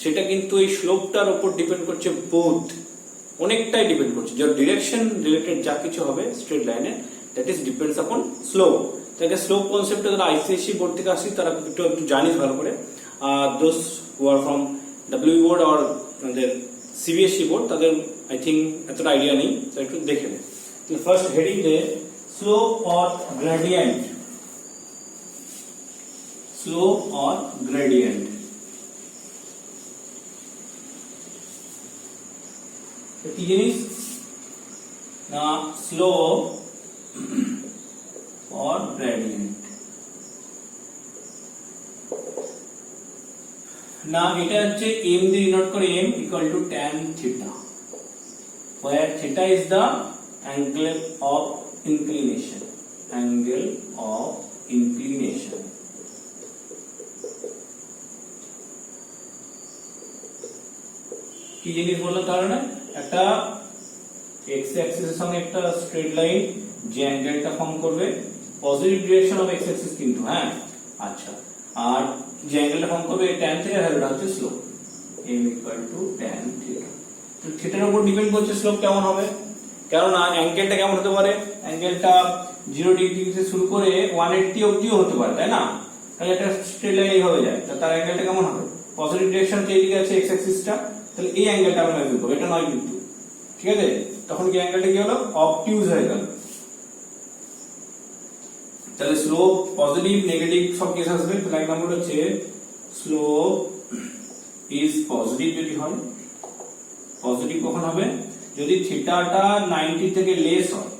সেটা কিন্তু এই স্লোপটার উপর ডিপেন্ড করছে, বোথ অনেকটাই ডিপেন্ড করছে। যার ডিরেকশন রিলেটেড যা কিছু হবে স্ট্রেট লাইনে, that is depends upon slope. তাকে স্লোপ কনসেপ্টটা যারা আইসিএসসি বোর্ড থেকে আসি তারা একটু জানিস ভালো করে, those who are from W board আর আমাদের সিবিএসসি বোর্ড তাদের আই থিঙ্ক এতটা আইডিয়া নেই, তো একটু দেখে নেই। ফার্স্ট হেডিং যে slope or gradient, slope or gradient. কি জিনিস না, স্লোপ অর গ্রেডিয়েন্ট। না এটা হচ্ছে m দিয়ে ডিনোট করে, m equal to tan theta, where theta is the angle of inclination, angle of inclination. কি জিনিস বললাম তাহলে, একটা x অ্যাক্সিস এর সঙ্গে একটা স্ট্রেট লাইন যে অ্যাঙ্গেলটা ফর্ম করবে, positive direction of x Axis কিন্তু, হ্যাঁ আচ্ছা, আর যে অ্যাঙ্গেলটা ফর্ম করবে tan থিটা, ভ্যালুটা হচ্ছে slope m equal to tan theta. তো থিটার উপর ডিপেন্ড করছে স্লোপ কেমন হবে, কেননা অ্যাঙ্গেলটা কেমন হতে পারে, অ্যাঙ্গেলটা 0 ডিগ্রি থেকে শুরু করে 180 অবধিও হতে পারে, তাই না? তাহলে একটা স্ট্রেট লাইন এইভাবে যায়, তার অ্যাঙ্গেলটা কেমন হবে, পজিটিভ ডিরেকশন যে দিকে আছে x অ্যাক্সিসটা, তাহলে এই অ্যাঙ্গেলটা আমরা মেজার করব, এটা নয় কিন্তু, ঠিক আছে? তখন কি অ্যাঙ্গেলটা কি হলো, অবটিউজ হয়ে গেল। তাহলে স্লোপ পজিটিভ নেগেটিভ সব কেস আসবে। তাহলে এক নম্বর হচ্ছে স্লোপ ইজ পজিটিভ যদি হয়, পজিটিভ কখন হবে, যদি থিটাটা 90 থেকে লেস হয়,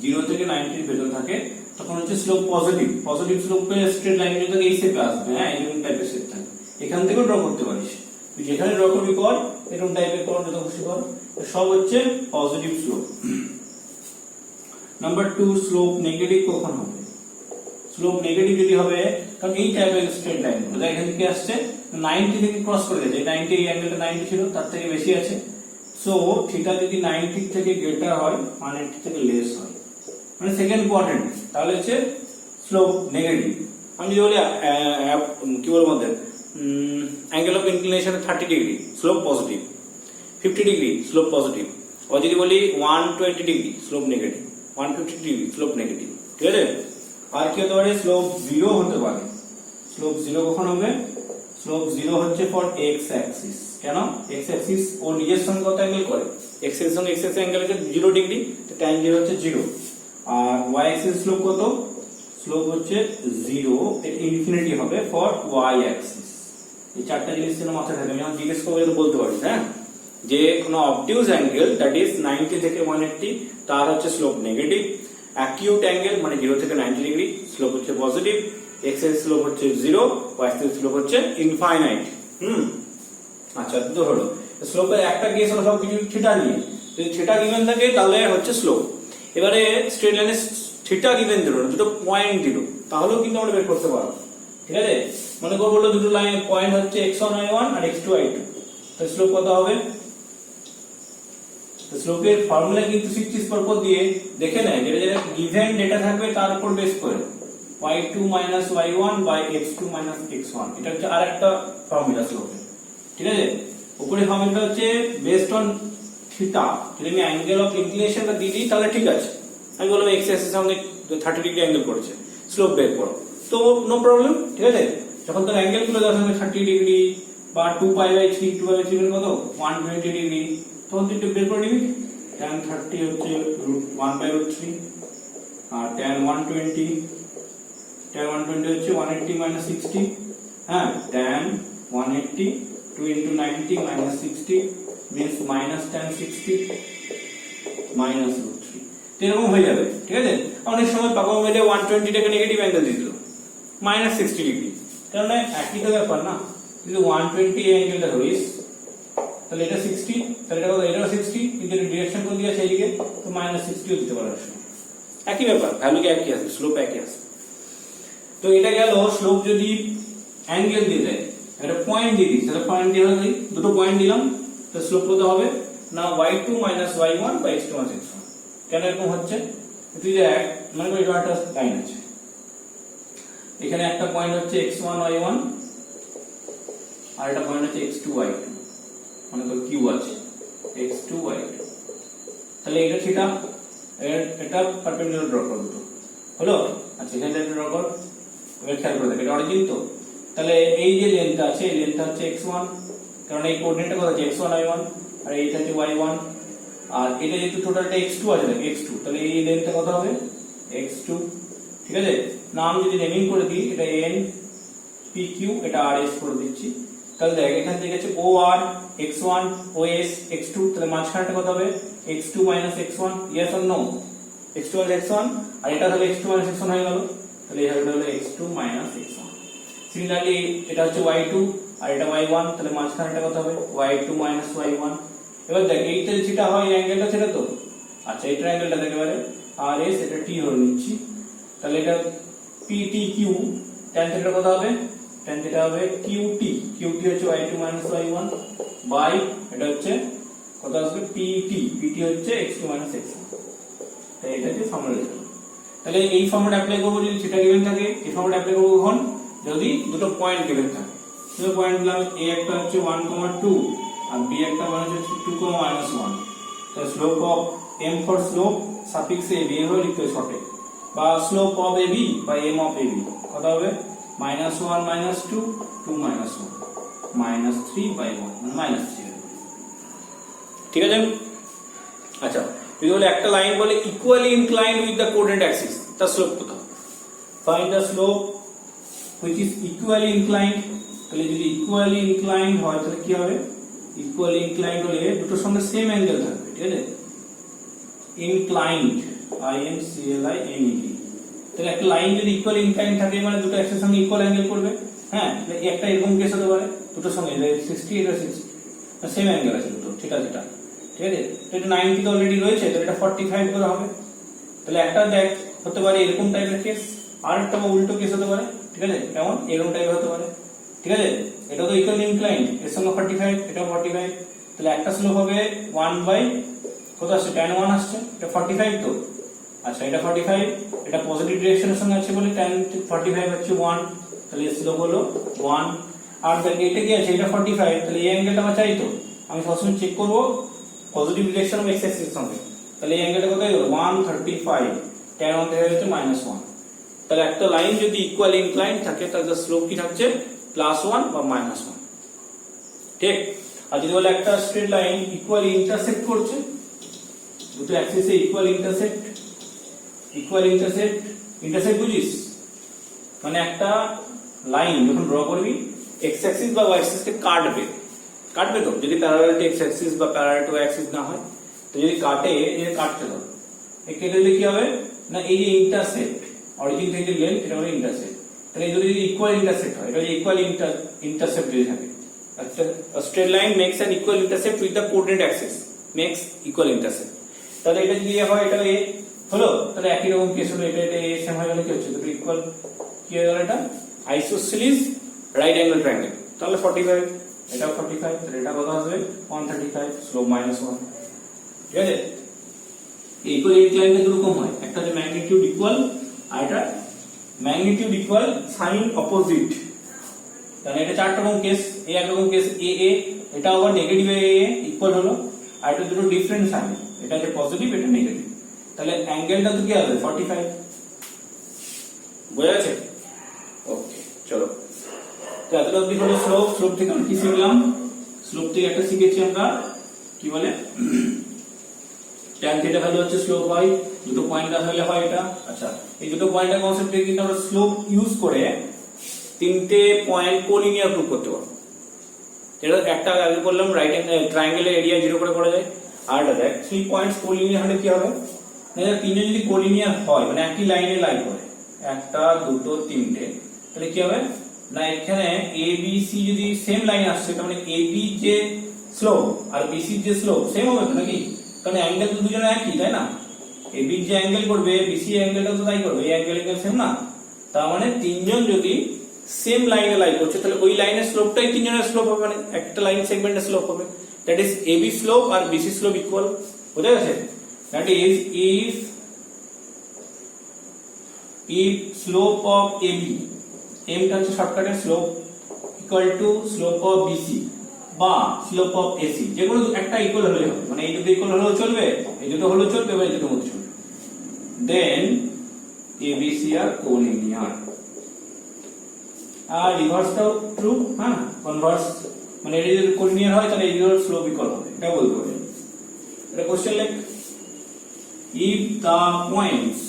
0 থেকে 90 এর ভেতর থাকে, তখন হচ্ছে স্লোপ পজিটিভ। পজিটিভ স্লোপে স্ট্রেট লাইন যদি এই শেপে আসবে, হ্যাঁ এরকম টাইপের শেপ থাকে, এখান থেকেও ড্র করতে পারিস, তুই যেখানে ড্র করবি কর, এরকম টাইপের কর, যত খুশি কর, সব হচ্ছে positive slope. Number 2, slope negative কখন হবে, স্লোপ নেগেটিভ যদি হবে, কারণ এই টাইপের স্ট্রেট লাইন গুলো এখান থেকে আসছে 90 থেকে ক্রস করে গেছে, 90 এই অ্যাঙ্গেলটা 90 ছিল, তার থেকে বেশি আছে, সো থিটা যদি 90 থেকে গ্রেটার হয় 180 থেকে লেস হয়, মানে সেকেন্ড কোয়াড্রেন্ট, তাহলে হচ্ছে স্লোপ নেগেটিভ। আমি যদি বলি কি বলবো আমাদের angle of inclination 30 degree, slope positive, 50 degree slope positive, আর যদি বলি 120 degree slope negative, 150 degree slope negative, ঠিক আছে? আর কি হতে পারে, স্লোপ 0 হতে পারে। স্লোপ 0 কখন হবে, স্লোপ 0 হচ্ছে ফর x অ্যাক্সিস। কেন, x অ্যাক্সিস ও নিজের সঙ্গে কত অ্যাঙ্গেল করে, x এর সঙ্গে x এর অ্যাঙ্গেল হচ্ছে 0 ডিগ্রি, তো tan 0 হচ্ছে 0। আর y অ্যাক্সিস স্লোপ কত, স্লোপ হচ্ছে 0, ইনফিনিটি হবে ফর y অ্যাক্সিস। এই চারটা জিনিস যেন মাথায় থাকে, আমি জিজ্ঞেস করবো বলতে পারি, হ্যাঁ, যে কোনো অবটিউজ অ্যাঙ্গেল দ্যাট ইজ 90 থেকে 180 তার হচ্ছে স্লোপ নেগেটিভ, অ্যাকিউট অ্যাঙ্গেল মানে 0 থেকে 90 ডিগ্রি স্লোপ হচ্ছে পজিটিভ, x এর স্লোপ হচ্ছে 0, y এর স্লোপ হচ্ছে ইনফাইনাইট। আচ্ছা, তো হলো স্লোপের একটা কেস হলো সব কিছু থিটা নিয়ে, যদি থিটা গিভেন থাকে তাহলে হচ্ছে স্লোপ। এবারে স্ট্রেট লাইনে থিটা গিভেন দিল, দুটো পয়েন্ট দিল, তাহলেও কিন্তু আমরা বের করতে পারবো, ঠিক আছে? মনে করবো বললো দুটো লাইন পয়েন্ট হচ্ছে x1 y1 আর x2 y2, তো স্লোপ কত হবে, স্লোপের ফর্মুলা কিন্তু শিখছিস পরপর দিয়ে দেখে নেয়, যেটা যেটা গিভেন ডেটা থাকবে তার উপর বেস করে y2 y1 x2 x1, এটা হচ্ছে আরেকটা ফর্মুলা স্লোপের, ঠিক আছে? উপরে ফর্মুলাটা হচ্ছে বেসড অন থিটা, যদি আমি অ্যাঙ্গেল অফ ইনক্লিনেশনটা দিয়ে দিই তাহলে ঠিক আছে, আমি বললাম x অ্যাক্সিসের সঙ্গে 30 ডিগ্রি অ্যাঙ্গেল করেছে, স্লোপ বের করো, তো নো প্রবলেম, ঠিক আছে? যখন তোর অ্যাঙ্গেল গুলো দেওয়া থাকবে 30 ডিগ্রি বা 2π/3, 2π/3 কত 120 ডিগ্রি, তখন তুই বের করে নিবি, tan 30 হচ্ছে 1/√3 আর tan 120 হচ্ছে 180 - 60, হ্যাঁ, tan 180 2 × 90 - 60 means -tan 60 -√3, এরকম হয়ে যাবে, ঠিক আছে? অনেক সময় পাবো মেলে 120 টাকে নেগেটিভ অ্যাঙ্গেল দিয়ে দিল -60 ডিগ্রি, কারণ একই তো ব্যাপার না, যদি 120 এই অ্যাঙ্গেলটা ধরিস তাহলে এটা 60, তাহলে এটাও 60, কিন্তু এর ডিরেকশন কোন দিকে আছে, এইদিকে, তো -60ও দিতে পারো, একই ব্যাপার, ভ্যালু কি একই আসবে, স্লোপ একই আসবে। তো এটা গেল স্লোপ যদি অ্যাঙ্গেল দিয়ে দেয়, একটা পয়েন্ট দিয়ে দিই, তাহলে পয়েন্ট দিয়ে দিই, দুটো পয়েন্ট দিলাম, তো স্লোপ কত হবে না y2 minus y1 by x2 minus x1। কেন এরকম হচ্ছে, তুই দেখ মনে করি এটা একটা লাইন আছে, এখানে একটা পয়েন্ট হচ্ছে x1 y1 আর একটা পয়েন্ট হচ্ছে x2 y2, মনে করি কিউ আছে x2 y2, তাহলে এটা থিটা, এটা পারপেন্ডিকুলার ড্র করব তো হলো। আচ্ছা এখানে একটা ড্র কর, এবার খেয়াল করে দেখ এটা অরিজিন তো, তাহলে এই যে লেন্থটা আছে এই লেন্থটা হচ্ছে x1, কারণ এই কোঅর্ডিনেটটা কত আছে x1 y1, আর এইটা হচ্ছে y1, আর এটা যেহেতু টোটালটা x2 আছে দেখ x2, তাহলে এই লেন্থটা কত হবে x2, ঠিক আছে। নাম যদি নেমিং করে দিই, এটা n pq, এটা rs করে দিচ্ছি, তাহলে দেখ এখান থেকে আছে or x1 os x2, তাহলে মাঝখানটা কত হবে x2 minus x1, yes or no, x2 minus x1, আর এটা তাহলে x2 minus x1 হয়ে গেল, তাহলে এটা হলো x2 minus x1। সিমিলারলি এটা হচ্ছে y2 আর এটা y1, তাহলে মাঝখানটা কত হবে y2 minus y1। এবার দেখ এইটা যেটা হয় এই অ্যাঙ্গেলটা সেটা তো, আচ্ছা এই ট্রায়াঙ্গেলটা দেখে এবারে rs, এটা t ধরে নিচ্ছি, তাহলে এটা ptq, tan থিটা কত হবে, tan থিটা হবে qt, qt হচ্ছে y2 minus y1 বাই এটা হচ্ছে কত আসবে pt, pt হচ্ছে x2 minus x1। তাই এটা হচ্ছে ফর্মুলা। তাহলে এই ফর্মুলা অ্যাপ্লাই করব যদি থিটা গিভেন থাকে, এই ফর্মুলা অ্যাপ্লাই করব কখন, যদি দুটো পয়েন্ট গিভেন থাকে। দুটো পয়েন্ট দিলাম, a একটা হচ্ছে 1,2 আর b একটা মানে হচ্ছে 2,-1, তাহলে slope of m for slope suffix a b হয়ে লিখতে শর্টে, বা স্লোপ অফ ab বা m অফ ab কত হবে -1 -2 2 -1 -3/1 মানে -3, ঠিক আছে। আচ্ছা যদি বলে একটা লাইন বলে equally inclined with the coordinate Axis, তার স্লোপ কত হবে, find the slope which is equally inclined. তাহলে যদি ইকুয়ালি ইনক্লাইন্ড হয় তাহলে কি হবে, ইকুয়ালি ইনক্লাইন্ড হলে দুটোর সঙ্গে সেম অ্যাঙ্গেল থাকবে, ঠিক আছে। ইনক্লাইন্ড inclined, তাহলে একটা লাইন যদি ইকুয়ালি ইনক্লাইন্ড থাকে মানে দুটো অ্যাক্সিসের সঙ্গে ইকুয়াল অ্যাঙ্গেল করবে, হ্যাঁ একটা এরকম কেস হতে পারে দুটোর সঙ্গে 60 এটা 60 সেম অ্যাঙ্গেল আছে দুটো, ঠিক আছে এটা, ঠিক আছে। তো এটা 90 তো অলরেডি রয়েছে, তাহলে এটা 45 করে হবে। তাহলে একটা দেখ হতে পারে এরকম টাইপের কেস, আর একটা উল্টো কেস হতে পারে, ঠিক আছে, কেমন এরকম টাইপের হতে পারে, ঠিক আছে। এটা তো ইকুয়ালি ইনক্লাইন্ড, এর সঙ্গে 45, এটা 45, তাহলে একটা স্লোপ হবে 1 বাই কত আসছে tan 1 আসছে, এটা 45 তো, আচ্ছা এটা 45, এটা পজিটিভ ডিরেকশনের সঙ্গে আছে বলে tan 45 হচ্ছে 1, তাহলে এর স্লোপ হলো 1। আর দেখ এটা কি আছে, এটা 45, তাহলে এই অ্যাঙ্গেলটা আমার চাই তো, আমি সবসময় চেক করব positive direction of x Axis সঙ্গে, তাহলে এই অ্যাঙ্গেলটা কত হলো 135, tan 1 থেকে হচ্ছে -1। তাহলে একটা লাইন যদি ইকুয়ালি ইনক্লাইন্ড থাকে তাহলে স্লোপ কি থাকছে +1 বা -1, ঠিক। আর যদি বলে একটা স্ট্রেট লাইন ইকুয়ালি ইন্টারসেক্ট করছে, দুটো অ্যাক্সিসে ইন্টারসেক্ট বুঝিস, মানে একটা লাইন যখন ড্র করবি x অ্যাক্সিস বা y অ্যাক্সিস কে কাটবে তো, যদি প্যারালাল টু x অ্যাক্সিস বা প্যারালাল টু y অ্যাক্সিস না হয়, তো যদি কাটে এটা কাটতে হবে, এই কেটে দিলে কি হবে না এই যে ইন্টারসেক্ট অরিজিন থেকে লেন্থ এটা হলো ইন্টারসেক্ট, তাহলে এই যদি ইকুয়াল ইন্টারসেক্ট হয়, এটা যদি ইকুয়াল ইন্টারসেক্ট যদি থাকে, আচ্ছা a straight line makes an equal intercept with the coordinate axis, makes equal intercept, তাহলে এটা যদি হয় এটা a হলো, তাহলে একই রকম কেস হলো, এটা a সেম হয়ে গেলে কি হচ্ছে দুটো ইকুয়াল কি হয়ে গেল, এটা আইসোসেলিস রাইট অ্যাঙ্গেল ট্রায়াঙ্গেল, তাহলে 45, এটা 45, তাহলে এটা কত আসবে 135, স্লোপ -1, ঠিক আছে। ইকুয়াল ইনক্লাইন্ড এর দুরকম হয়, একটা হচ্ছে ম্যাগনিটিউড ইকুয়াল আর এটা ম্যাগনিটিউড ইকুয়াল সাইন অপোজিট, তাহলে এটা চার রকম কেস, এই এক রকম কেস এ এ, এটা আবার নেগেটিভ এ এ ইকুয়াল হলো, আর এটা দুটো ডিফারেন্ট সাইন, এটা হচ্ছে পজিটিভ এটা নেগেটিভ, তাহলে অ্যাঙ্গেলটা তো কি হবে 45, বোঝা যাচ্ছে, ওকে চলো। তো এতটা অবধি হলো স্লোপ থেকে আমরা কি শিখলাম, স্লোপ থেকে একটা শিখেছি আমরা কি বলে tan থিটা ভ্যালু হচ্ছে স্লোপ হয়, দুটো পয়েন্ট দেওয়া হলে হয় এটা। আচ্ছা এই দুটো পয়েন্টের কনসেপ্টে কিন্তু আমরা স্লোপ ইউজ করে তিনটে পয়েন্ট কোলিনিয়ার প্রুভ করতে পারবো। এটা একটা আগে বললাম রাইট ট্রায়াঙ্গেলের এরিয়া 0 করে করা যায়, আর এটা দেখ 3 পয়েন্টস কোলিনিয়ার হলে কি হবে না, তিনটে যদি কোলিনিয়ার হয় মানে একই লাইনে লাই করে একটা দুটো তিনটে, তাহলে কি হবে না এখানে এ বি সি যদি সেম লাইন আসছে, তার মানে এ বি যে স্লোপ আর বি সি যে স্লোপ সেম হবে তো নাকি, কারণ অ্যাঙ্গেল তো দুজনে একই তাই না, এ বি যে অ্যাঙ্গেল করবে বিসি অ্যাঙ্গেলটা তো তাই করবে, এই অ্যাঙ্গেল সেম না, তার মানে তিনজন যদি সেম লাইনে লাই করছে তাহলে ওই লাইনের স্লোপটাই তিনজনের স্লোপ হবে, মানে একটা লাইন সেগমেন্টের স্লোপ হবে। দ্যাট ইজ এবি স্লোপ আর বিসি স্লোপ ইকুয়াল। বুঝা গেছে? That is if slope of AB, m টা হচ্ছে শর্টকাটের slope, equal to slope of BC বা স্লোপ অফ AC, যে কোনো একটা ইকুয়াল হলেই হবে, মানে এই দুটো ইকুয়াল হলেও চলবে, এই দুটো হলেও চলবে, বা এই দুটোর মধ্যে চলবে। দেন ABC আর কোলিনিয়ার। আর রিভার্সটাও ট্রু, হ্যাঁ, কনভার্স, মানে এটা যদি কোলিনিয়ার হয় তাহলে এর স্লোপ ইকুয়াল হবে, এটা বলতে পারি। এটা question like if the points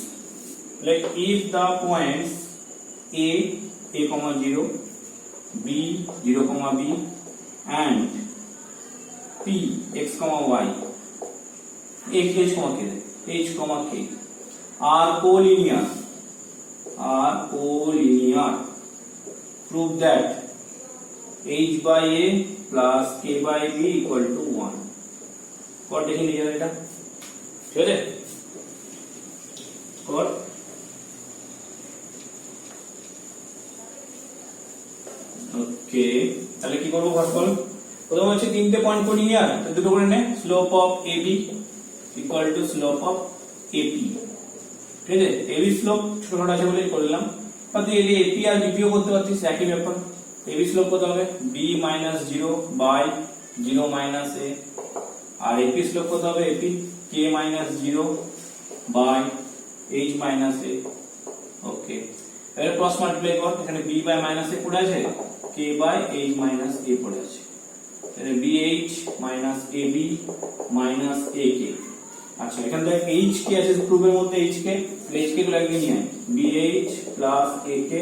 A 0, B 0, B and P x, y h, k are collinear, prove that h by A plus k by B equal to 1. কর দেখে নিয়ে যাবে এটা, ঠিক আছে? কর। ওকে, তাহলে কি করবো ফার্স্ট বল? প্রথম হচ্ছে তিনটে পয়েন্ট কোলিনিয়ার, দুটো করে নে। Slope of AB equal to slope of AP, ঠিক আছে? AB স্লোপ ছোট ছোট আছে বলে করলাম, বা তুই এই AP আর BP ও করতে পারতিস, একই ব্যাপার। AB স্লোপ কত হবে? B minus 0 by 0 minus A, আর AP স্লোপ কত হবে? AP K minus 0 by H minus A। ওকে, এবার ক্রস মাল্টিপ্লাই কর, এখানে B by minus A পড়ে আছে, K by H minus A পড়ে আছে, তাহলে BH minus AB minus AK। আচ্ছা, এখানে দেখ H কে আছে প্রুফের মধ্যে, H কে গুলো লাগিয়ে নিয়ে আয়, BH plus AK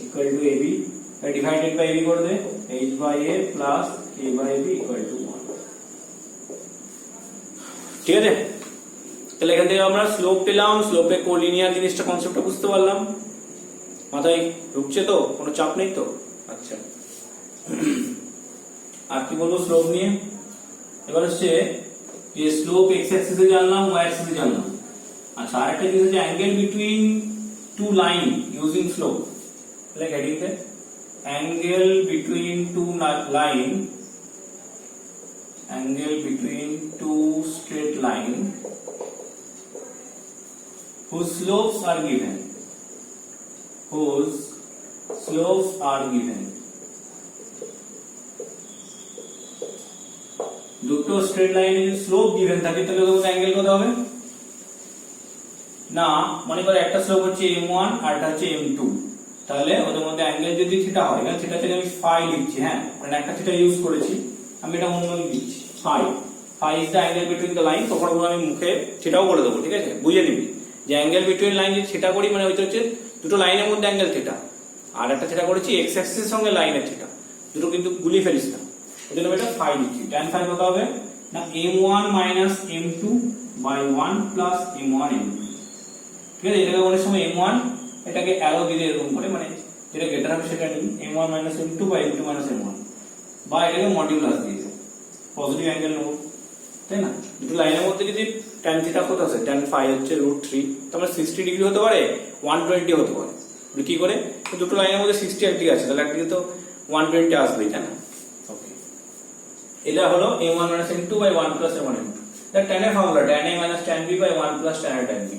equal to AB, divided by AB করে দে, H by A plus K by B equal to 1। ঠিক আছে? তাহলে এখান থেকে আমরা স্লোপ পেলাম, স্লোপে কোলিনিয়ার জিনিসটা, কনসেপ্টটা বুঝতে পারলাম, মাথায় ঢুকছে তো, কোনো চাপ নেই তো? আচ্ছা, আর কি বলবো স্লোপ নিয়ে? এবার হচ্ছে যে স্লোপ এক্স অ্যাক্সিসে জানলাম, ওয়াই অ্যাক্সিসে জানলাম। আচ্ছা, আরেকটা জিনিস হচ্ছে angle between two line using slope, like হেডিংতে angle between two line, angle between two straight line whose slopes are given, দুটো স্ট্রেট লাইনের স্লোপ গিভেন থাকে তাহলে ওদের মধ্যে অ্যাঙ্গেল কত হবে? না, মনে করো একটা স্লোপ হচ্ছে m1 আর একটা হচ্ছে m2, তাহলে ওদের মধ্যে অ্যাঙ্গেল যদি থিটা হয়, এখানে থিটা থেকে আমি ফাই লিখছি, হ্যাঁ, কারণ একটা থিটা ইউজ করেছি, আমি এটা অন্যভাবে লিখছি phi is the angle between the line. তখন আমি মুখে থিটাও বলে দেবো, ঠিক আছে? বুঝে নিবি যে অ্যাঙ্গেল বিটুইন লাইন যদি থিটা করি, মানে ওইটা হচ্ছে দুটো লাইনের মধ্যে অ্যাঙ্গেল থিটা, আর একটা থিটা করেছি এক্স অ্যাক্সিসের সঙ্গে লাইনের থিটা, দুটো কিন্তু গুলিয়ে ফেলিস না, ওই জন্য এটা ফাই লিখছি। tan ফাই কত হবে? না m1 minus m2 by 1 plus m1 m2, ঠিক আছে? এটাকে অনেক সময় m1 এটাকে অ্যারো দিলে এরকম করে, মানে যেটা গ্রেটার হবে সেটা নিই, m1 minus m2 by m2 minus m1, বা এটাকে মডিউলাস দিয়েছে, পজিটিভ অ্যাঙ্গেল নেব, তাই না? দুটো লাইনের মধ্যে যদি tan থিটা কত আছে? tan ফাই হচ্ছে √3, তাহলে 60 ডিগ্রি হতে পারে, 120 হতে পারে। কি করে? দুটো লাইনের মধ্যে 60 একদিকে আছে, তাহলে একদিকে তো 120 আসবেই, তাই না? ওকে, এটা হলো m1 minus m2 by 1 plus m1 m2। এটা tan এর formula, tan a minus tan b by 1 plus tan a tan b।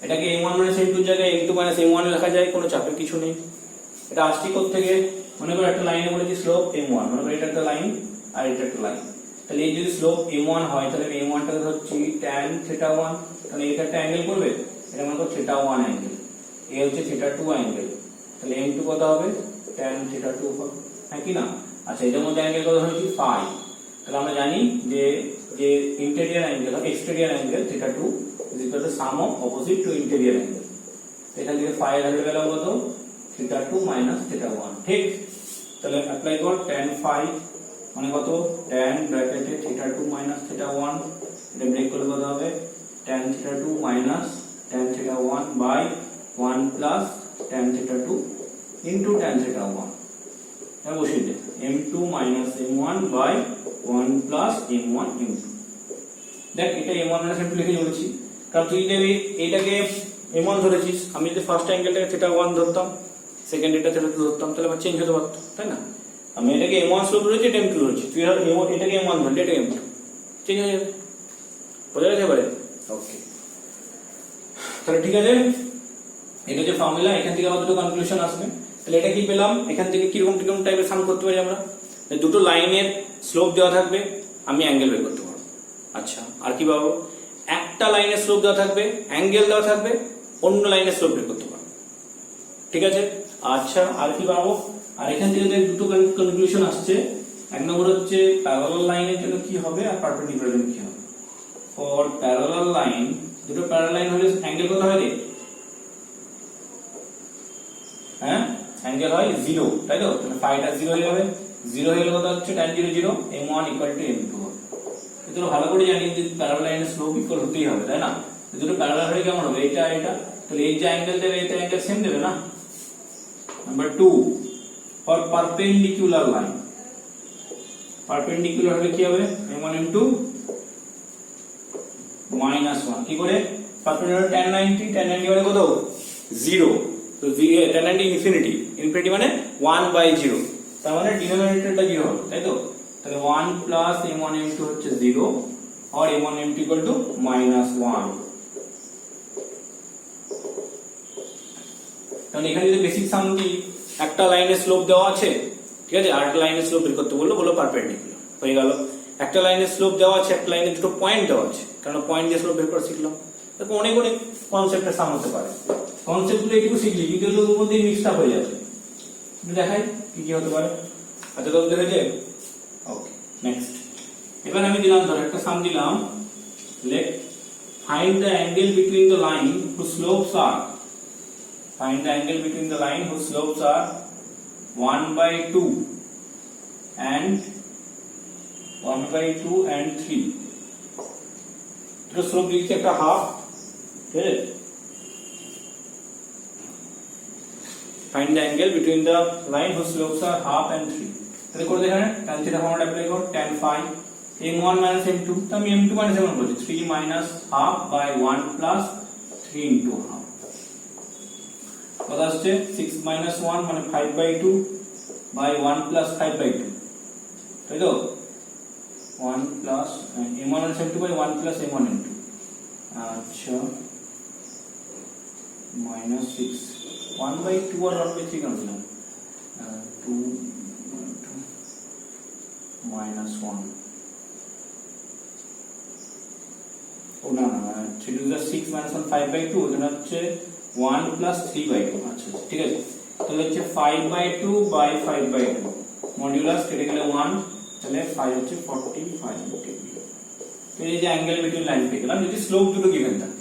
এটাকে m1 minus m2 এর জায়গায় m2 minus m1 লেখা যায়, কোনো চাপের কিছু নেই। এটা আসছে কোথা থেকে? মনে করো একটা লাইনে বলেছি স্লোপ m1, মনে করো এটা একটা লাইন আর এটা একটা লাইন, তাহলে এই যদি স্লোপ m1 হয় তাহলে আমি m1 টাকে ধরছি tan theta 1, তাহলে এটা একটা অ্যাঙ্গেল করবে, এটা মনে করো theta 1 অ্যাঙ্গেল, এই হচ্ছে theta 2 অ্যাঙ্গেল, তাহলে m2 কত হবে? tan theta 2 হবে, হ্যাঁ কি না? আচ্ছা, এটার মধ্যে অ্যাঙ্গেল কত হয়েছে? ফাই, তাহলে আমরা জানি যে যে ইন্টেরিয়র অ্যাঙ্গেল আর exterior angle theta 2 is equal to sum of opposite to interior angle। এখান থেকে ফাই এর ভ্যালু কত? theta 2 minus theta 1, ঠিক? তাহলে অ্যাপ্লাই কর, tan ফাই মানে কত? tan ব্র্যাকেটে theta 2 minus theta 1, এটা ব্রেক করলে কত হবে? tan theta 2 minus tan theta 1 by 1 plus tan theta 2 into tan theta 1, এটা বসিয়ে দে, m2 minus m1 by 1 plus m1 m2। দেখ, এটা m1 minus m2 লিখে বলেছি, কারণ তুই যদি এইটাকে m1 ধরেছিস, আমি যদি ফার্স্ট অ্যাঙ্গেলটাকে থিটা 1 ধরতাম, সেকেন্ড এটা থিটা 2 ধরতাম, তাহলে আমার চেঞ্জ হতে পারতো, তাই না? আমি এটাকে m1 স্লোপ ধরেছি, এটা m2 ধরেছি, তুই এটাকে m1 ধরলি, এটা m2, চেঞ্জ হয়ে যাবে। বোঝা যেতে পারে? ওকে, তাহলে ঠিক আছে, এটা যে ফর্মুলা, এখান থেকে আবার দুটো কনক্লুশন আসবে। তাহলে এটা কি পেলাম, এখান থেকে কিরকম কিরকম টাইপের সাম করতে পারি আমরা? দুটো লাইনের স্লোপ দেওয়া থাকবে, আমি অ্যাঙ্গেল বের করতে পারবো। আচ্ছা, আর কি পাবো? একটা লাইনের স্লোপ দেওয়া থাকবে, অ্যাঙ্গেল দেওয়া থাকবে, অন্য লাইনের স্লোপ বের করতে পারবো। ঠিক আছে, আচ্ছা আর কি পাবো? আর এখান থেকে যে দুটো কনক্লুশন আসছে, এক নম্বর হচ্ছে প্যারালাল লাইনের জন্য কি হবে আর পারপেন্ডিকুলার জন্য কি হবে। ফর প্যারালাল লাইন, দুটো প্যারালাল লাইন হলে অ্যাঙ্গেল কত হয় রে? হ্যাঁ, অ্যাঙ্গেল হয় 0, তাই তো? তাহলে ফাইটা 0 হয়ে যাবে। 0 হয়ে গেলে কত হচ্ছে? tan 0 0, m1 equal to m2 হবে। এটা ভালো করে জানি যে প্যারালাল লাইনের স্লোপ ইকুয়াল হতেই হবে, তাই না? দুটো প্যারালাল হলে কেমন হবে? এটা এটা, তাহলে এই যে অ্যাঙ্গেল দেবে, এটা অ্যাঙ্গেল সেম দেবে না? Number 2, for perpendicular line, perpendicular হলে কি হবে? m1 m2 -1 কি করে? পারপেন্ডিকুলার tan 90, tan 90 মানে কত? 0, তো tan 90 ইনফিনিটি, ইনফিনিটি মানে 1/0, তার মানে ডিনোমিনেটরটা 0 হবে, তাই তো? তাহলে 1 প্লাস m1 m2 হচ্ছে 0 और m1 m2 equal to -1। তাহলে এখানে যদি বেসিক সাম দিই, একটা লাইনের স্লোপ দেওয়া আছে, ঠিক আছে, আর একটা লাইনের স্লোপ বের করতে বললো পারপেন্ডিকুলার হয়ে গেল। একটা লাইনের স্লোপ দেওয়া আছে, একটা লাইনে দুটো পয়েন্ট দেওয়া আছে, কারণ পয়েন্ট দিয়ে স্লোপ বের করা শিখলাম। তারপর অনেক অনেক কনসেপ্টের সাম হতে পারে। কনসেপ্টগুলো এইটুকু শিখলি, কিন্তু এগুলোর মধ্যে মিক্সড আপ হয়ে যাবে। দেখাই কি কি হতে পারে। আচ্ছা, তো দেখেছে? Okay, next. এবার আমি দিলাম, ধর একটা সাম দিলাম, let find the angle between the line whose slopes are, find the angle between the line whose slopes are 1/2 and 1/2 and 3। দুটো স্লোপ দিচ্ছি, একটা হাফ, ঠিক আছে? Find the angle between the line whose slopes are half and 3। তাহলে করে দেখেন, tan theta formula apply কর, tan phi m1 m2, তো আমি m2 m1 বলছি, 3 - half by 1 plus 3 into half। কত আসছে? 6 - 1 মানে 5/2 by 1 plus 5/2, তাই তো? 1 plus m1 m2 by 1 plus m1 m2। আচ্ছা, -6, 1/2 और 1/3 কেন দিলাম? 2 -1, ও না না, 3 to the 6 - 1 5/2, এখানে হচ্ছে 1 plus 3/2। আচ্ছা, ঠিক আছে, তাহলে হচ্ছে 5/2 by 5/2, মডিউলাস কেটে গেলে 1, তাহলে 5 হচ্ছে 45 ডিগ্রি। তো এই যে অ্যাঙ্গেল বিটুইন লাইন পেয়ে গেলাম, যদি স্লোপ দুটো গিভেন থাকে।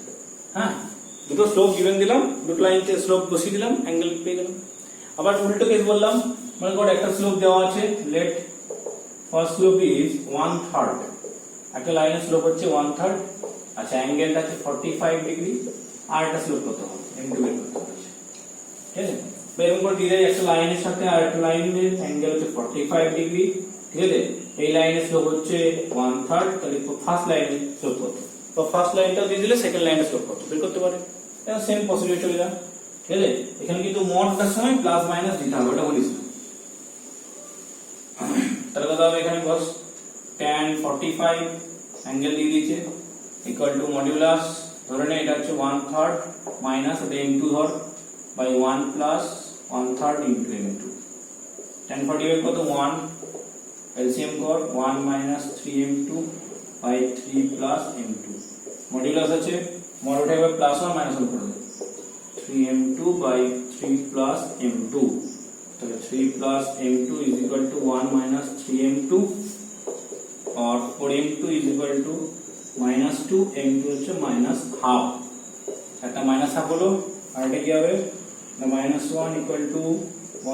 হ্যাঁ, দুটো স্লোপ গিভেন দিলাম, দুটো লাইনতে স্লোপ বসিয়ে দিলাম, অ্যাঙ্গেল পেয়ে গেলাম। আবার উল্টো কেস বললাম, মনে করো একটা স্লোপ দেওয়া আছে, লেট ফার্স্ট স্লোপ ইজ 1/3, একটা লাইনের স্লোপ হচ্ছে 1/3। আচ্ছা, অ্যাঙ্গেলটা হচ্ছে 45 ডিগ্রি, আর একটা স্লোপ কত হবে? m2 বের করতে হবে, ঠিক আছে? এরকম করে দিয়ে একটা লাইনের সাথে আর একটা লাইনের অ্যাঙ্গেল হচ্ছে 45 ডিগ্রি, ঠিক আছে? এই লাইনের স্লোপ হচ্ছে 1/3, তাহলে ফার্স্ট লাইনের স্লোপ কত? তো ফার্স্ট লাইনটা দিয়ে দিলে সেকেন্ড লাইনের স্লোপ কত বের করতে পারে। এটা সেম প্রসিডিউর চলে যায়, ঠিক আছে? এখানে কিন্তু মডটার সময় প্লাস মাইনাস দিতে হবে, ওটা বলিস না। তাহলে কত হবে? এখানে বস tan 45 অ্যাঙ্গেল দিয়ে দিয়েছে, ইকুয়াল টু মডিউলাস, ধরে নে এটা হচ্ছে 1/3 মাইনাস এটা m2 ধর, by 1 plus 1/3 into m2। tan 45 কত? 1, এলসিএম কর, 1 minus 3m2 by 3 plus m2, modulus আছে, মড উঠে যাবে প্লাস 1 মাইনাস 1 করে দেব, 3m2 by 3 plus m2, তাহলে 3 plus m2 is equal to 1 minus 3m2 और 4m2 is equal to minus 2, m2 হচ্ছে minus half, একটা minus half হলো, আর এটা কি হবে? না minus 1 equal to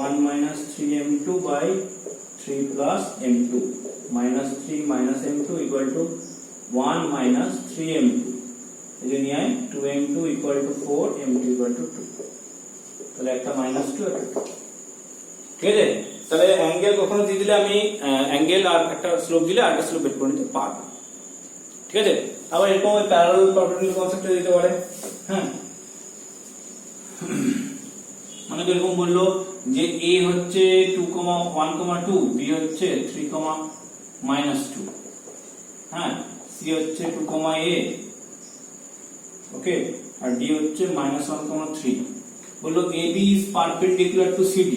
1 minus 3m2 by 3 plus m2, minus 3 minus m2 equal to 1 minus 3m2, এই যে নিয়ে 2m2 equal to 4, m2 equal to 2, তাহলে একটা minus 2 একটা 2, ঠিক আছে? তাহলে অ্যাঙ্গেল কখনো দিয়ে দিলে আমি অ্যাঙ্গেল আর একটা স্লোপ দিলে আর একটা স্লোপ বের করে নিতে পারবো, ঠিক আছে? আবার এরকম প্যারালাল পারপেন্ডিকুলার কনসেপ্টে দিতে পারে। হ্যাঁ, আমাকে এরকম বললো যে a হচ্ছে 2,1,2, b হচ্ছে 3,-2, হ্যাঁ, c হচ্ছে 2,a, ওকে, আর d হচ্ছে -1,3। বললো ab is perpendicular to cd,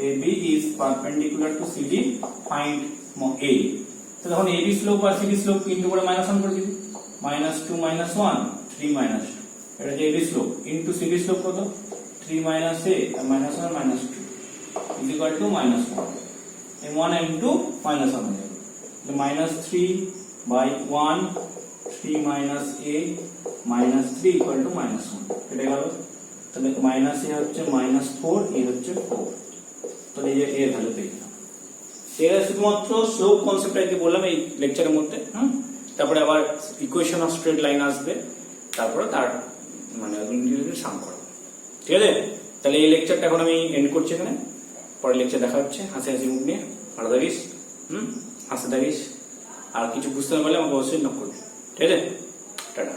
ab is perpendicular to cd, find a। তো যখন ab স্লোপ আর cd স্লোপ ইনটু করে -1 করে দিবি, -2 -1 3 -2, এটা যে ab slope into cd slope কত 3 - a R -1 -2 is equal to -1, m1 m2 -1 হয়ে যাবে, তো -3/1 3 - a -3 equal to -1, এটা গেল। তাহলে -a হচ্ছে -4, a হচ্ছে 4, তাহলে এই যে a ভ্যালু পেয়ে গেলাম। এটা শুধুমাত্র স্লোপ কনসেপ্টটাকে বললাম এই লেকচারের মধ্যে। তারপরে আবার ইকুয়েশন অফ স্ট্রেট লাইন আসবে, তারপরে তার মানে সাম করাবো, ঠিক আছে? তাহলে এই লেকচারটা এখন আমি এন্ড করছি এখানে, পরের লেকচার দেখা হচ্ছে। হাসি হাসি মুখ নিয়ে ভালো থাকিস, হাসতে থাকিস, আর কিছু বুঝতে না পারলে আমাকে অবশ্যই নক করবি, ঠিক আছে? টাটা।